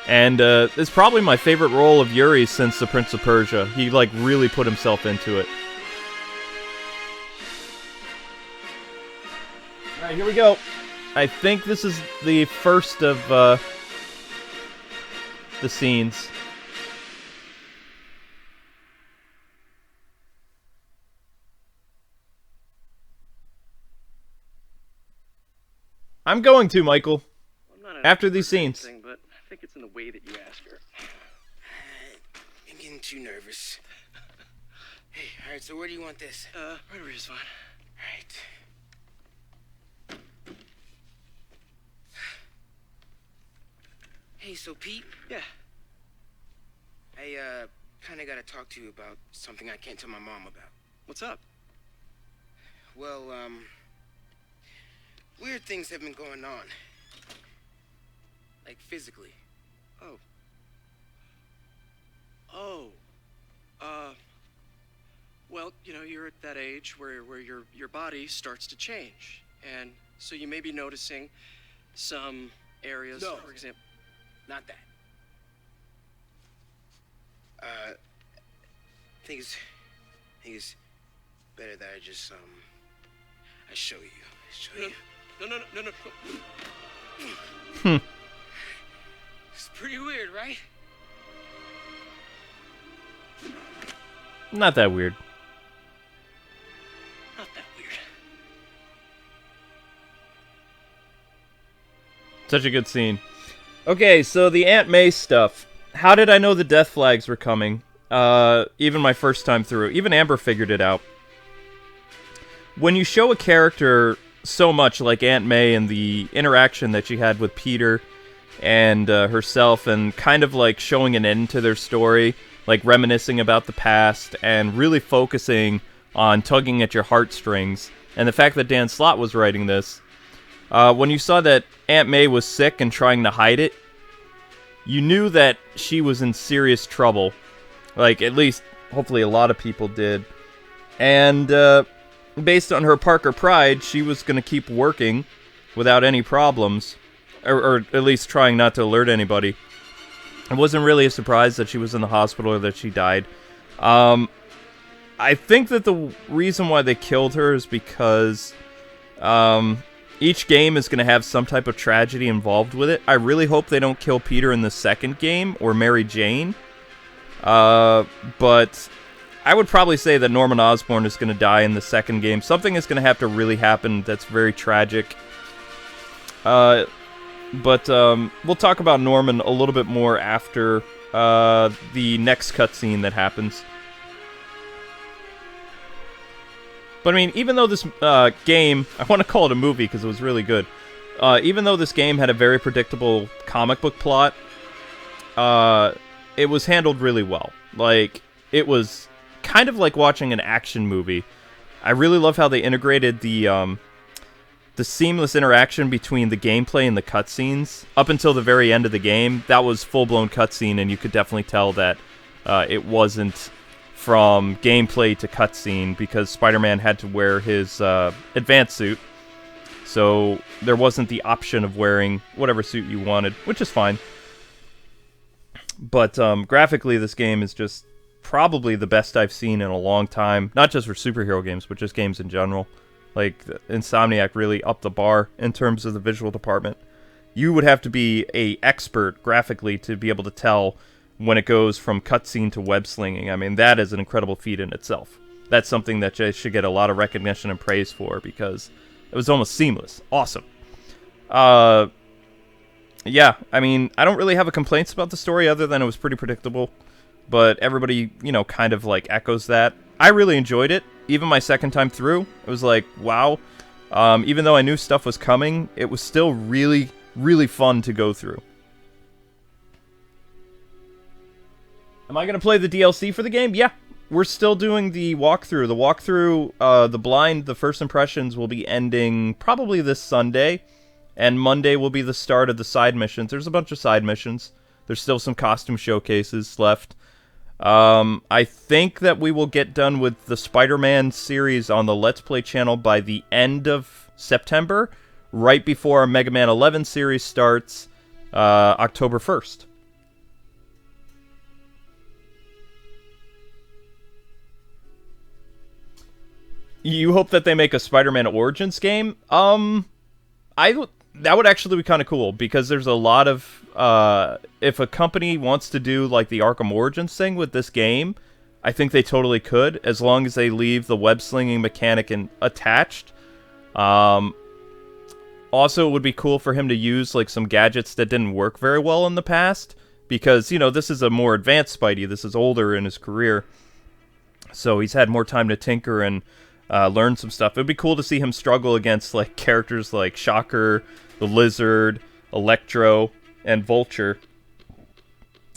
And it's probably my favorite role of Yuri since The Prince of Persia. He, like, really put himself into it. Alright, here we go. I think this is the first of the scenes. I'm going to, Michael. After these scenes. But I think it's in the way that you ask her. I'm getting too nervous. Hey, alright, so where do you want this? Right over here is fine. Alright. Hey, so Pete? Yeah. I, kinda gotta talk to you about something I can't tell my mom about. What's up? Well, weird things have been going on. Like, physically. Oh. you know, you're at that age where your body starts to change. And so you may be noticing some areas, No. for example. Not that. I think it's better that I just I show you. No. It's pretty weird, right? Not that weird. Not that weird. Such a good scene. Okay, so the Aunt May stuff. How did I know the death flags were coming? Even my first time through. Even Amber figured it out. When you show a character so much like Aunt May and the interaction that she had with Peter and herself, and kind of like showing an end to their story, like reminiscing about the past and really focusing on tugging at your heartstrings, and the fact that Dan Slott was writing this, when you saw that Aunt May was sick and trying to hide it, you knew that she was in serious trouble. Like, at least, hopefully a lot of people did. And based on her Parker pride, she was going to keep working without any problems, or at least trying not to alert anybody. It wasn't really a surprise that she was in the hospital or that she died. I think that the reason why they killed her is because each game is going to have some type of tragedy involved with it. I really hope they don't kill Peter in the second game, or Mary Jane. But I would probably say that Norman Osborn is going to die in the second game. Something is going to have to really happen that's very tragic. But we'll talk about Norman a little bit more after the next cutscene that happens. But I mean, even though this game, I want to call it a movie because it was really good. Even though this game had a very predictable comic book plot, it was handled really well. Like, it was kind of like watching an action movie. I really love how they integrated the seamless interaction between the gameplay and the cutscenes. Up until the very end of the game, that was full-blown cutscene, and you could definitely tell that it wasn't from gameplay to cutscene, because Spider-Man had to wear his advanced suit, so there wasn't the option of wearing whatever suit you wanted, which is fine. But graphically, this game is just probably the best I've seen in a long time, not just for superhero games, but just games in general. Like, Insomniac really upped the bar in terms of the visual department. You would have to be an expert graphically to be able to tell when it goes from cutscene to web-slinging. I mean, that is an incredible feat in itself. That's something that they should get a lot of recognition and praise for, because it was almost seamless. Awesome. Yeah, I mean, I don't really have a complaints about the story other than it was pretty predictable. But everybody, you know, kind of like echoes that. I really enjoyed it. Even my second time through, it was like, wow. Even though I knew stuff was coming, it was still really, really fun to go through. Am I going to play the DLC for the game? Yeah. We're still doing the walkthrough. The walkthrough, the first impressions will be ending probably this Sunday. And Monday will be the start of the side missions. There's a bunch of side missions. There's still some costume showcases left. I think that we will get done with the Spider-Man series on the Let's Play channel by the end of September, right before our Mega Man 11 series starts October 1st. You hope that they make a Spider-Man Origins game? That would actually be kind of cool, because there's a lot of... if a company wants to do like the Arkham Origins thing with this game, I think they totally could, as long as they leave the web-slinging mechanic attached. Also, it would be cool for him to use like some gadgets that didn't work very well in the past, because, you know, this is a more advanced Spidey. This is older in his career, so he's had more time to tinker and learn some stuff. It would be cool to see him struggle against like characters like Shocker, the Lizard, Electro, and Vulture.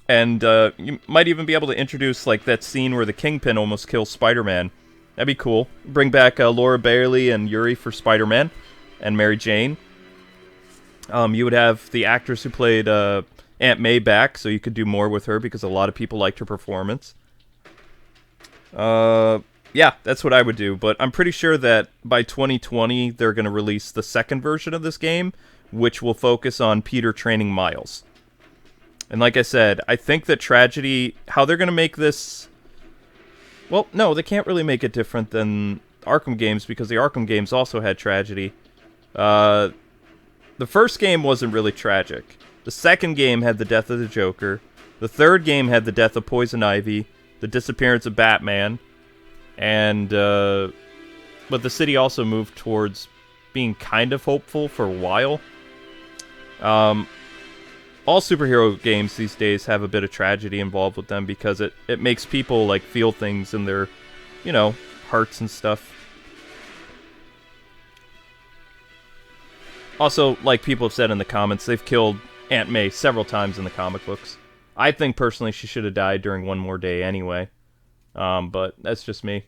And you might even be able to introduce like that scene where the Kingpin almost kills Spider-Man. That'd be cool. Bring back Laura Bailey and Yuri for Spider-Man, and Mary Jane. You would have the actress who played Aunt May back, so you could do more with her, because a lot of people liked her performance. Yeah, that's what I would do, but I'm pretty sure that by 2020 they're going to release the second version of this game, which will focus on Peter training Miles. And like I said, I think that Tragedy, how they're going to make this... Well, no, they can't really make it different than Arkham games, because the Arkham games also had Tragedy. The first game wasn't really tragic. The second game had the death of the Joker. The third game had the death of Poison Ivy, the disappearance of Batman, and but the city also moved towards being kind of hopeful for a while. All superhero games these days have a bit of tragedy involved with them because it makes people like feel things in their, you know, hearts and stuff. Also, like people have said in the comments, they've killed Aunt May several times in the comic books. I think personally she should have died during One More Day anyway. But that's just me.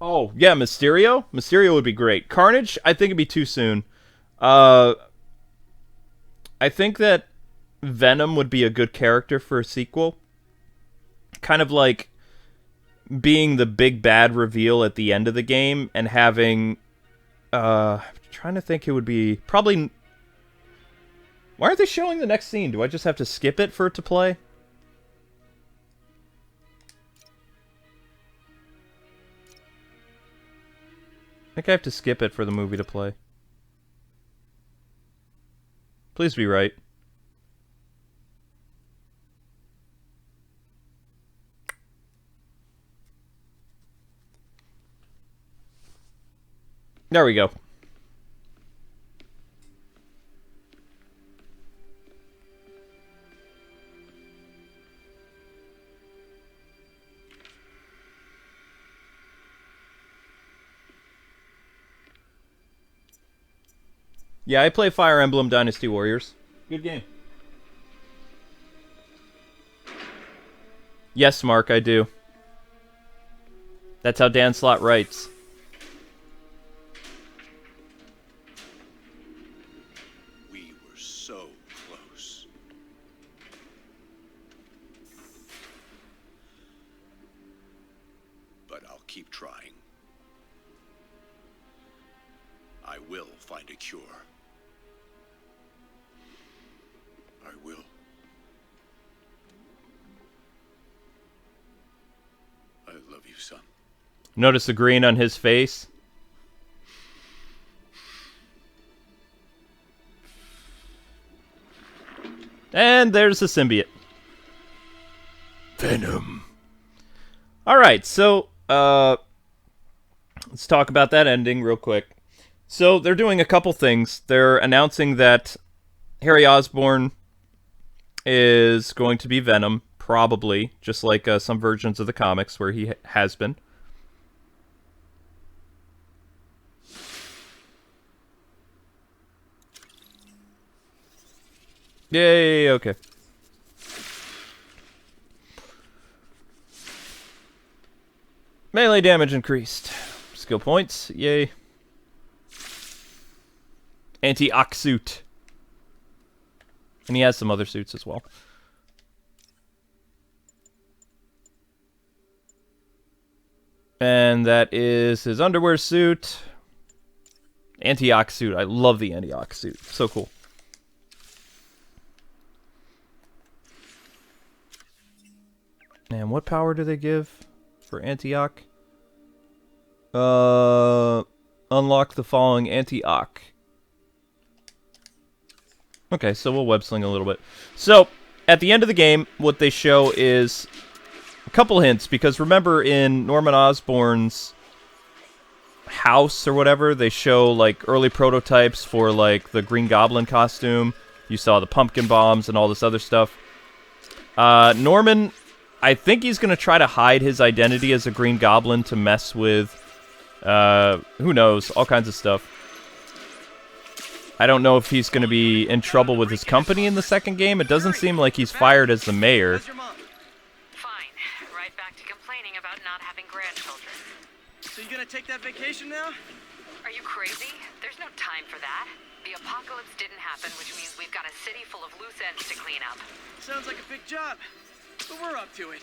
Oh, yeah, Mysterio? Mysterio would be great. Carnage, I think it'd be too soon. I think that Venom would be a good character for a sequel. Kind of like being the big bad reveal at the end of the game and having... trying to think who would be... Probably... Why aren't they showing the next scene? Do I just have to skip it for it to play? I think I have to skip it for the movie to play. Please be right. There we go. Yeah, I play Fire Emblem Dynasty Warriors. Good game. Yes, Mark, I do. That's how Dan Slott writes. We were so close. But I'll keep trying. I will find a cure. I will. I love you, son. Notice the green on his face? And there's the symbiote. Venom. Alright, so, let's talk about that ending real quick. So, they're doing a couple things. They're announcing that Harry Osborn is going to be Venom, probably, just like some versions of the comics where he has been. Yay, okay. Melee damage increased. Skill points, yay. Anti-Ock suit. And he has some other suits as well. And that is his underwear suit. Anti-Ock suit. I love the Anti-Ock suit. So cool. And what power do they give for Anti-Ock? Unlock the following Anti-Ock. Okay, so we'll web sling a little bit. So, at the end of the game, what they show is a couple hints, because remember in Norman Osborn's house or whatever, they show like early prototypes for like the Green Goblin costume. You saw the pumpkin bombs and all this other stuff. Norman, I think he's going to try to hide his identity as a Green Goblin to mess with, who knows, all kinds of stuff. I don't know if he's going to be in trouble with his company in the second game. It doesn't seem like he's fired as the mayor. Fine. Right back to complaining about not having grandchildren. So you gonna take that vacation now? Are you crazy? There's no time for that. The apocalypse didn't happen, which means we've got a city full of loose ends to clean up. Sounds like a big job, but we're up to it.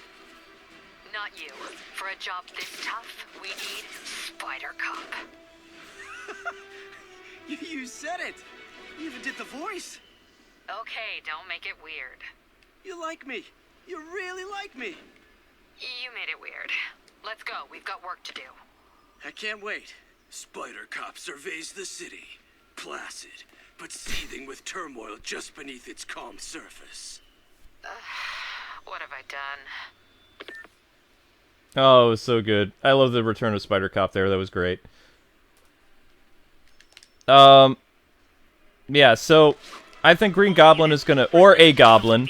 Not you. For a job this tough, we need Spider Cop. You said it. You even did the voice. Okay, don't make it weird. You like me. You really like me. You made it weird. Let's go. We've got work to do. I can't wait. Spider Cop surveys the city, placid, but seething with turmoil just beneath its calm surface. What have I done? Oh, it was so good. I love the return of Spider Cop there. That was great. Yeah, so I think Green Goblin is gonna, or a Goblin.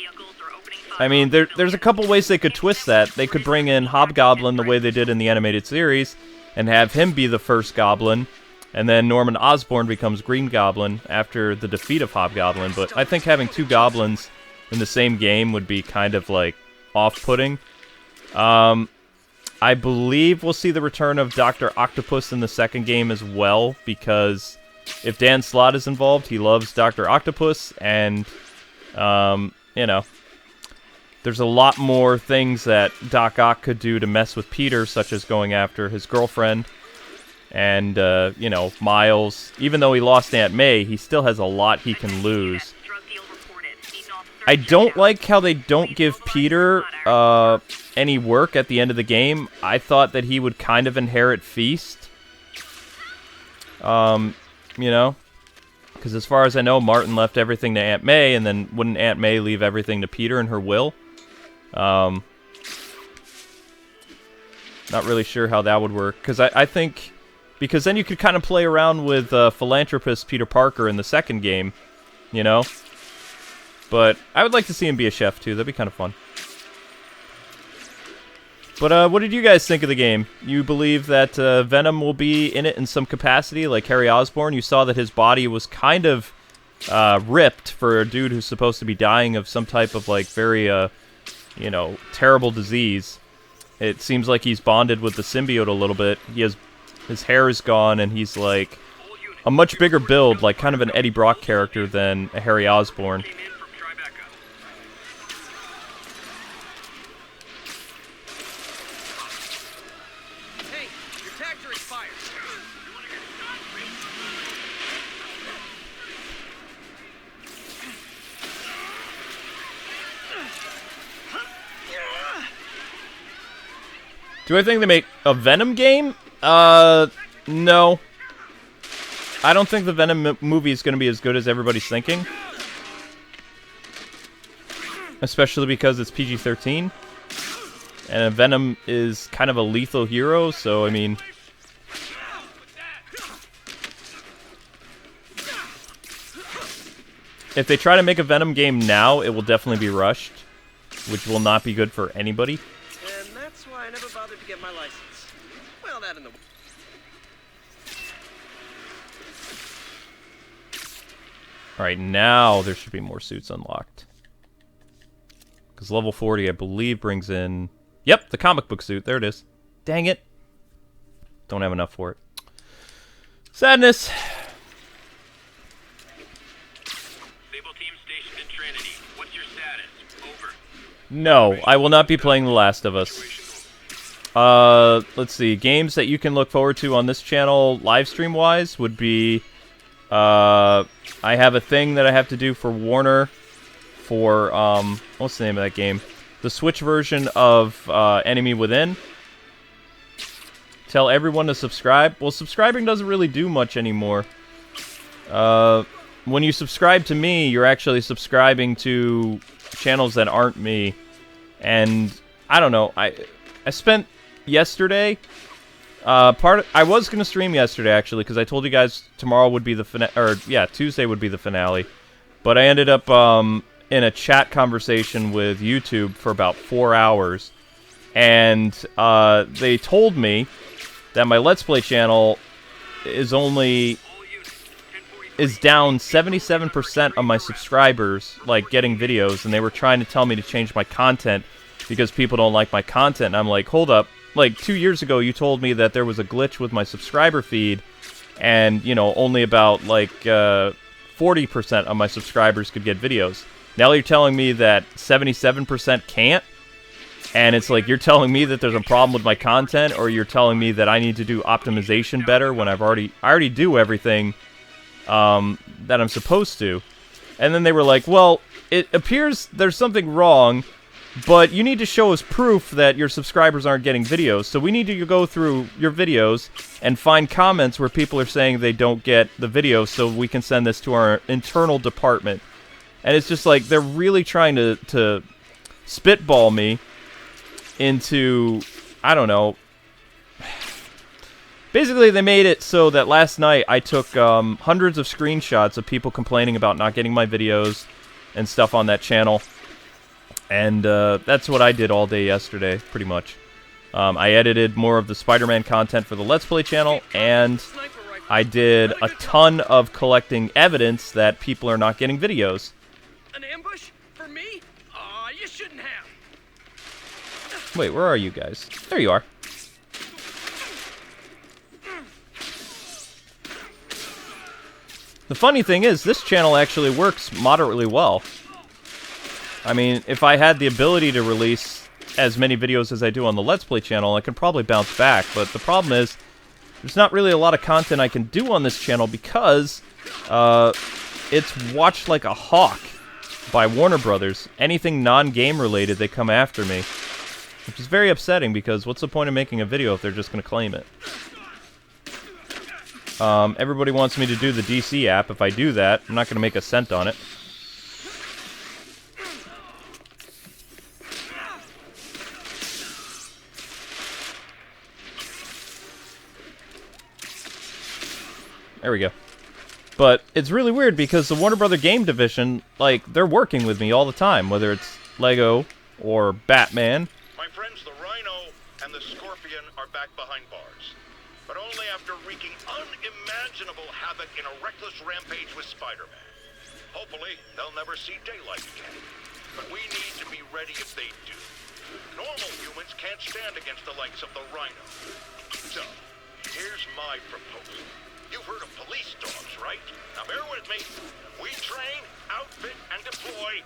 I mean, there's a couple ways they could twist that. They could bring in Hobgoblin the way they did in the animated series, and have him be the first Goblin, and then Norman Osborn becomes Green Goblin after the defeat of Hobgoblin. But I think having two Goblins in the same game would be kind of like off-putting. I believe we'll see the return of Dr. Octopus in the second game as well, because if Dan Slott is involved, he loves Dr. Octopus, and, you know, there's a lot more things that Doc Ock could do to mess with Peter, such as going after his girlfriend, and, you know, Miles. Even though he lost Aunt May, he still has a lot he can lose. I don't like how they don't give Peter any work at the end of the game. I thought that he would kind of inherit Feast. You know? Because as far as I know, Martin left everything to Aunt May, and then wouldn't Aunt May leave everything to Peter in her will? Not really sure how that would work. Because I think... Because then you could kind of play around with philanthropist Peter Parker in the second game. You know? But I would like to see him be a chef, too. That'd be kind of fun. But what did you guys think of the game? You believe that Venom will be in it in some capacity, like Harry Osborn? You saw that his body was kind of ripped for a dude who's supposed to be dying of some type of, like, very, you know, terrible disease. It seems like he's bonded with the symbiote a little bit. His hair is gone, and he's, like, a much bigger build, like kind of an Eddie Brock character than a Harry Osborn. Do I think they make a Venom game? No. I don't think the Venom movie is going to be as good as everybody's thinking. Especially because it's PG-13. And Venom is kind of a lethal hero, so, I mean... If they try to make a Venom game now, it will definitely be rushed. Which will not be good for anybody. And that's why I never bothered to get my license. Well, that in the... Alright, now there should be more suits unlocked. Because level 40, I believe, brings in... Yep, the comic book suit. There it is. Dang it. Don't have enough for it. Sadness. Sable team stationed in Trinity. What's your status? Over. No, I will not be playing The Last of Us. Let's see. Games that you can look forward to on this channel, live stream wise, would be... I have a thing that I have to do for Warner for, what's the name of that game? The Switch version of, Enemy Within. Tell everyone to subscribe. Well, subscribing doesn't really do much anymore. When you subscribe to me, you're actually subscribing to channels that aren't me. And, I don't know, I spent yesterday... I was gonna stream yesterday actually because I told you guys tomorrow would be the Tuesday would be the finale, but I ended up in a chat conversation with YouTube for about 4 hours, and they told me that my Let's Play channel is down 77% of my subscribers, like getting videos, and they were trying to tell me to change my content because people don't like my content. And I'm like, hold up. like 2 years ago, you told me that there was a glitch with my subscriber feed, and, you know, only about, like, 40% of my subscribers could get videos. Now you're telling me that 77% can't? And it's like, you're telling me that there's a problem with my content, or you're telling me that I need to do optimization better when I already do everything that I'm supposed to. And then they were like, well, it appears there's something wrong, but you need to show us proof that your subscribers aren't getting videos. So we need to go through your videos and find comments where people are saying they don't get the video, so we can send this to our internal department. And it's just like, they're really trying to spitball me into, I don't know. Basically, they made it so that last night I took hundreds of screenshots of people complaining about not getting my videos and stuff on that channel. And that's what I did all day yesterday, pretty much. I edited more of the Spider-Man content for the Let's Play channel, and I did a ton of collecting evidence that people are not getting videos. An ambush? For me? Aw, you shouldn't have. Wait, where are you guys? There you are. The funny thing is, this channel actually works moderately well. I mean, if I had the ability to release as many videos as I do on the Let's Play channel, I could probably bounce back. But the problem is, there's not really a lot of content I can do on this channel because it's watched like a hawk by Warner Brothers. Anything non-game related, they come after me. Which is very upsetting, because what's the point of making a video if they're just going to claim it? Everybody wants me to do the DC app. If I do that, I'm not going to make a cent on it. There we go. But it's really weird because the Warner Brother game division, like, they're working with me all the time, whether it's Lego or Batman. My friends, the Rhino and the Scorpion are back behind bars. But only after wreaking unimaginable havoc in a reckless rampage with Spider-Man. Hopefully, they'll never see daylight again. But we need to be ready if they do. Normal humans can't stand against the likes of the Rhino. So, here's my proposal. You've heard of police dogs, right? Now bear with me. We train, outfit, and deploy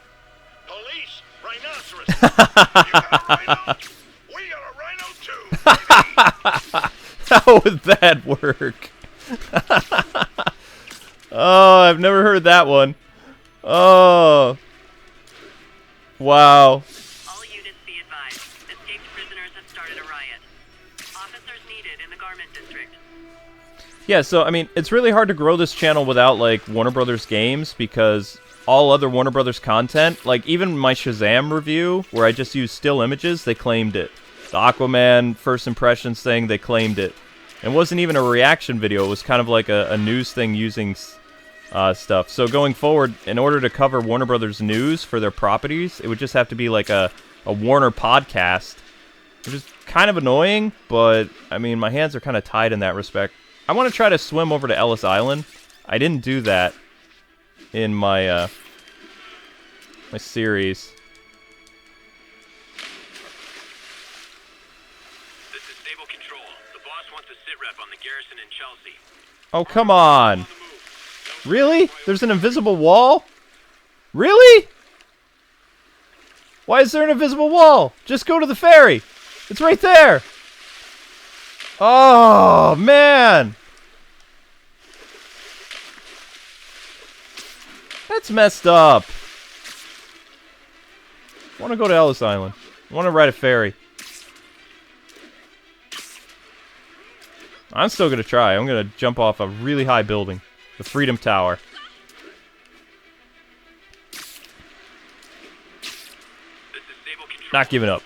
police rhinoceros. You got a rhino? We got a rhino too, baby. How would that work? Oh, I've never heard that one. Oh. Wow. All units be advised. Escaped prisoners have started a riot. Officers needed in the garment district. Yeah, so, I mean, it's really hard to grow this channel without, like, Warner Brothers games, because all other Warner Brothers content, like, even my Shazam review, where I just used still images, they claimed it. The Aquaman first impressions thing, they claimed it. It wasn't even a reaction video, it was kind of like a news thing using stuff. So going forward, in order to cover Warner Brothers news for their properties, it would just have to be like a Warner podcast, which is kind of annoying, but, I mean, my hands are kind of tied in that respect. I want to try to swim over to Ellis Island. I didn't do that in my my series. This is Stable Control. The boss wants a sit rep on the garrison in Chelsea. Oh, come on. Really? There's an invisible wall? Really? Why is there an invisible wall? Just go to the ferry. It's right there. Oh, man. That's messed up. I want to go to Ellis Island. I want to ride a ferry. I'm still going to try. I'm going to jump off a really high building. The Freedom Tower. Not giving up.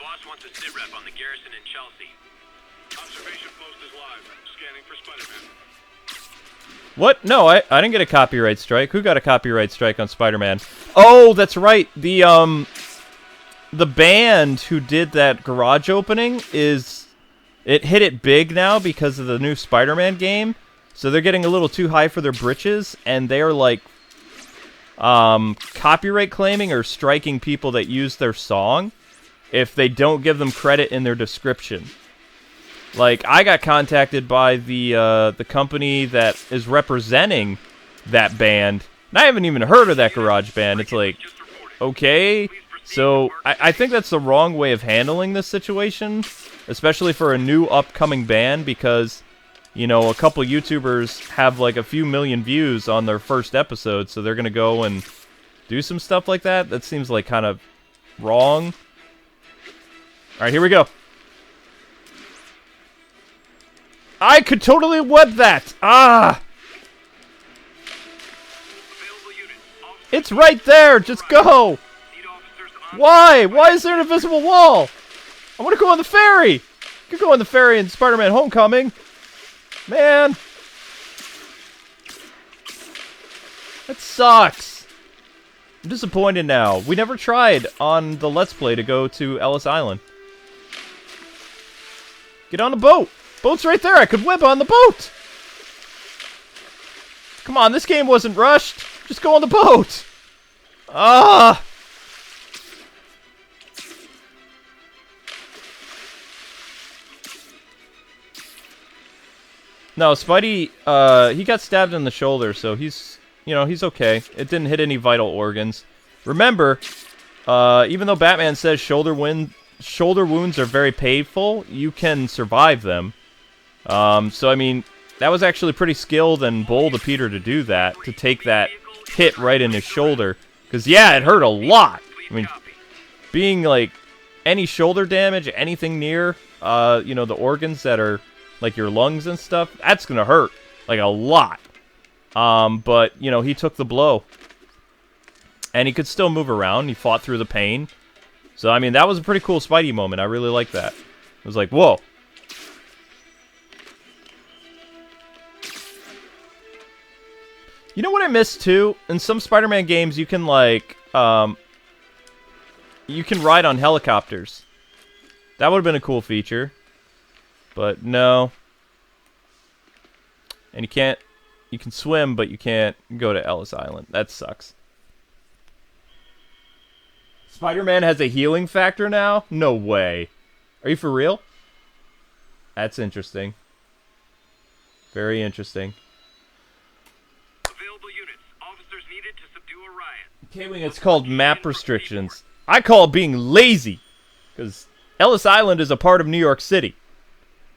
What? No, I didn't get a copyright strike. Who got a copyright strike on Spider-Man? Oh, that's right. The band who did that garage opening it hit it big now because of the new Spider-Man game. So they're getting a little too high for their britches, and they are like copyright claiming or striking people that use their song if they don't give them credit in their description. Like, I got contacted by the company that is representing that band, and I haven't even heard of that garage band. It's like, okay, so I think that's the wrong way of handling this situation, especially for a new upcoming band, because, you know, a couple YouTubers have like a few million views on their first episode, so they're gonna go and do some stuff like that. That seems like kind of wrong. Alright, here we go. I could totally web that! Ah! It's right there! Just go! Why? Why is there an invisible wall? I want to go on the ferry! You could go on the ferry in Spider-Man Homecoming. Man! That sucks! I'm disappointed now. We never tried on the Let's Play to go to Ellis Island. Get on the boat! Boat's right there! I could web on the boat! Come on, this game wasn't rushed! Just go on the boat! Ah! No, Spidey, he got stabbed in the shoulder, so he's, you know, he's okay. It didn't hit any vital organs. Remember, even though Batman says shoulder wounds are very painful, you can survive them. So, I mean, that was actually pretty skilled and bold of Peter to do that, to take that hit right in his shoulder. Because, yeah, it hurt a lot. I mean, being, like, any shoulder damage, anything near, you know, the organs that are, like, your lungs and stuff, that's gonna hurt, like, a lot. But, you know, he took the blow. And he could still move around. He fought through the pain. So, I mean, that was a pretty cool Spidey moment. I really liked that. It was like, whoa. You know what I miss, too? In some Spider-Man games, you can, like, you can ride on helicopters. That would have been a cool feature. But, no. And you can't... You can swim, but you can't go to Ellis Island. That sucks. Spider-Man has a healing factor now? No way. Are you for real? That's interesting. Very interesting. Available units. Officers needed to subdue a riot. K-Wing, it's called map restrictions. I call it being lazy. Because Ellis Island is a part of New York City.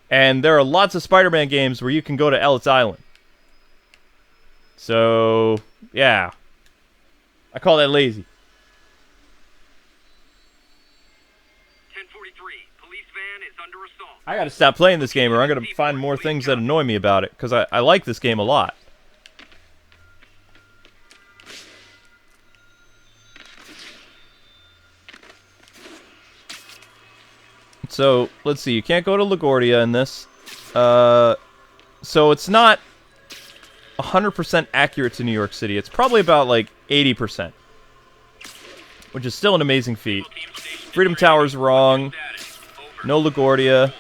And there are lots of Spider-Man games where you can go to Ellis Island. So, yeah. I call that lazy. I gotta stop playing this game or I'm gonna find more things that annoy me about it. Because I like this game a lot. So, let's see. You can't go to LaGuardia in this. So it's not 100% accurate to New York City. It's probably about, like, 80%. Which is still an amazing feat. Freedom Tower's wrong. No LaGuardia.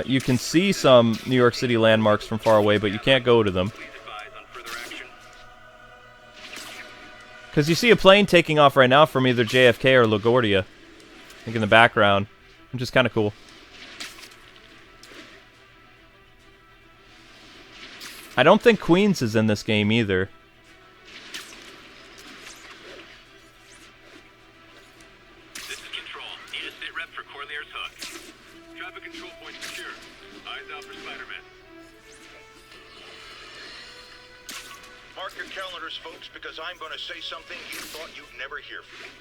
You can see some New York City landmarks from far away, but you can't go to them. Because you see a plane taking off right now from either JFK or LaGuardia. I think in the background. Which is kind of cool. I don't think Queens is in this game either. This is Control. Need a sit rep for Corlear's Hook. Traffic control point secure. Eyes out for Spider-Man. Mark your calendars, folks, because I'm going to say something you thought you'd never hear from me.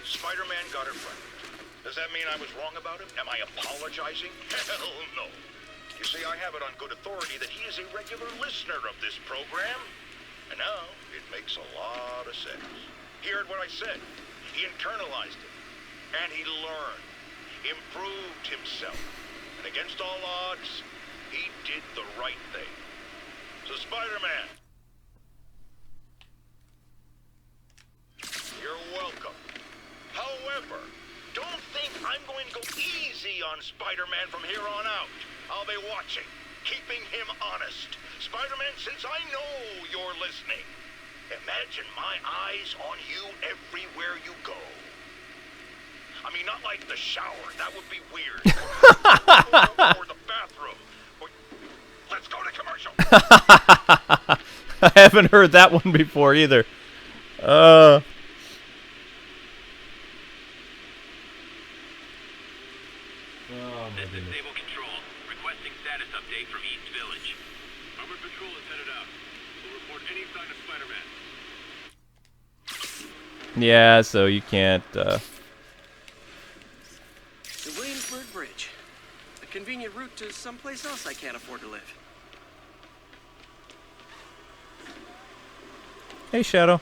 Spider-Man got it right. Does that mean I was wrong about him? Am I apologizing? Hell no. You see, I have it on good authority that he is a regular listener of this program. And now, it makes a lot of sense. He heard what I said. He internalized it. And he learned. Improved himself. And against all odds, he did the right thing. So, Spider-Man, you're welcome. However, don't think I'm going to go easy on Spider-Man from here on out. I'll be watching, keeping him honest. Spider-Man, since I know you're listening, imagine my eyes on you everywhere you go. I mean, not like the shower. That would be weird. Or the bathroom. Or... Let's go to commercial. I haven't heard that one before either. This is Naval Control. Requesting status update from East Village. Armored Patrol is headed out. We'll report any sign of Spider-Man. Yeah, so you can't, The Williamsburg Bridge. A convenient route to someplace else I can't afford to live. Hey, Shadow.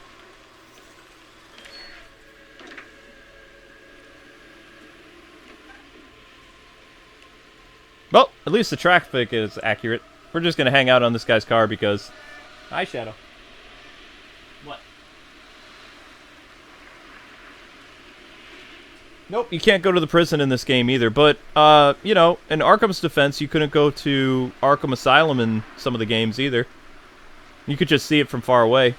Well, at least the traffic is accurate. We're just gonna hang out on this guy's car because... Hi, Shadow. What? Nope, you can't go to the prison in this game either, but, you know, in Arkham's defense, you couldn't go to Arkham Asylum in some of the games either. You could just see it from far away.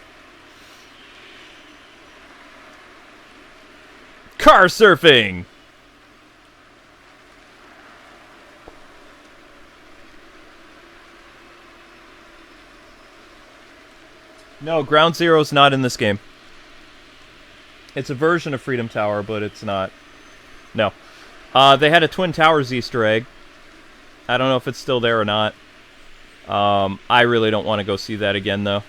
Car surfing! No, Ground Zero's not in this game. It's a version of Freedom Tower, but it's not. No. They had a Twin Towers Easter egg. I don't know if it's still there or not. I really don't want to go see that again, though.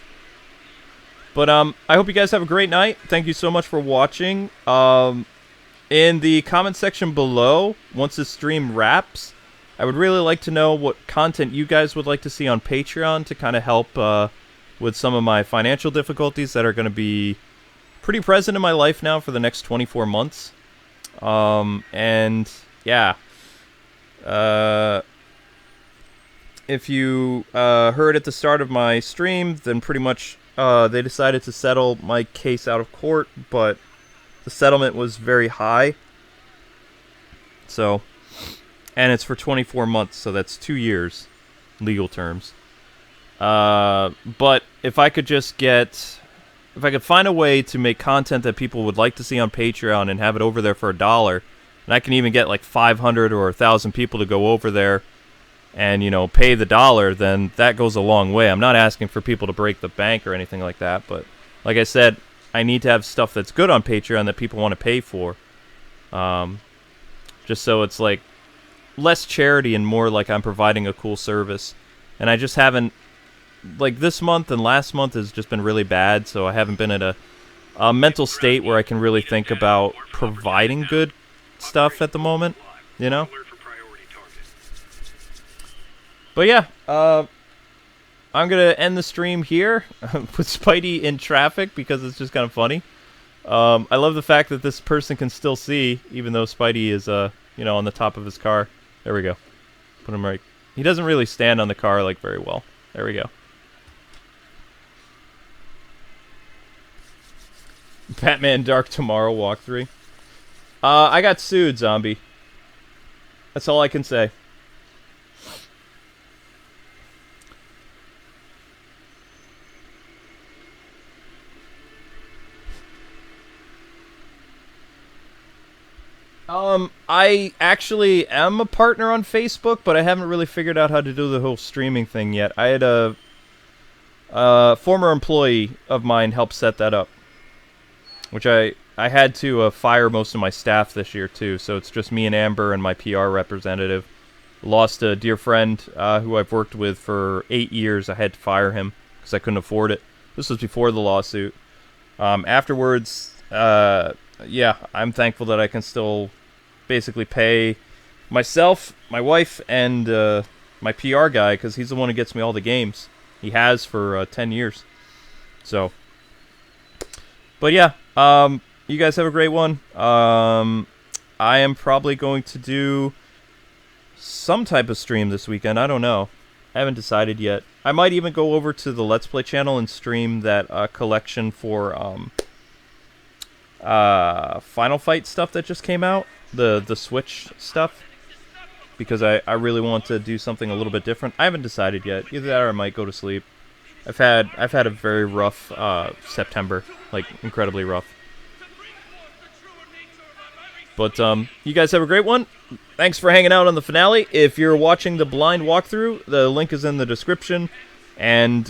But I hope you guys have a great night. Thank you so much for watching. In the comment section below, once this stream wraps, I would really like to know what content you guys would like to see on Patreon to kind of help with some of my financial difficulties that are going to be pretty present in my life now for the next 24 months. And yeah, if you heard at the start of my stream, then pretty much they decided to settle my case out of court, but the settlement was very high. So, and it's for 24 months, so that's 2 years, legal terms. But if I could just get... If I could find a way to make content that people would like to see on Patreon and have it over there for $1, and I can even get like 500 or 1,000 people to go over there and, you know, pay the $1, then that goes a long way. I'm not asking for people to break the bank or anything like that, but like I said, I need to have stuff that's good on Patreon that people want to pay for. Just so it's like less charity and more like I'm providing a cool service. And I just haven't... Like, this month and last month has just been really bad, so I haven't been at a mental state where I can really think about providing good stuff at the moment, you know? But yeah, I'm going to end the stream here with Spidey in traffic because it's just kind of funny. I love the fact that this person can still see, even though Spidey is, you know, on the top of his car. There we go. Put him right... He doesn't really stand on the car, like, very well. There we go. Batman Dark Tomorrow walkthrough. I got sued, zombie. That's all I can say. I actually am a partner on Facebook, but I haven't really figured out how to do the whole streaming thing yet. I had a former employee of mine help set that up. Which I had to fire most of my staff this year, too. So it's just me and Amber and my PR representative. Lost a dear friend who I've worked with for 8 years. I had to fire him because I couldn't afford it. This was before the lawsuit. Afterwards, yeah, I'm thankful that I can still basically pay myself, my wife, and my PR guy because he's the one who gets me all the games. He has for 10 years. So... But yeah, you guys have a great one. I am probably going to do some type of stream this weekend. I don't know. I haven't decided yet. I might even go over to the Let's Play channel and stream that collection for Final Fight stuff that just came out. The Switch stuff. Because I really want to do something a little bit different. I haven't decided yet. Either that or I might go to sleep. I've had a very rough September, like incredibly rough. But you guys have a great one. Thanks for hanging out on the finale. If you're watching the blind walkthrough, the link is in the description. And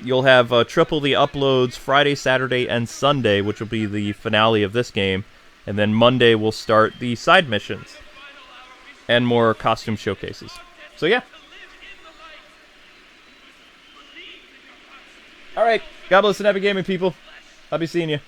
you'll have triple the uploads Friday, Saturday, and Sunday, which will be the finale of this game. And then Monday we'll start the side missions and more costume showcases. So yeah. Alright, God bless and happy gaming, people. I'll be seeing you.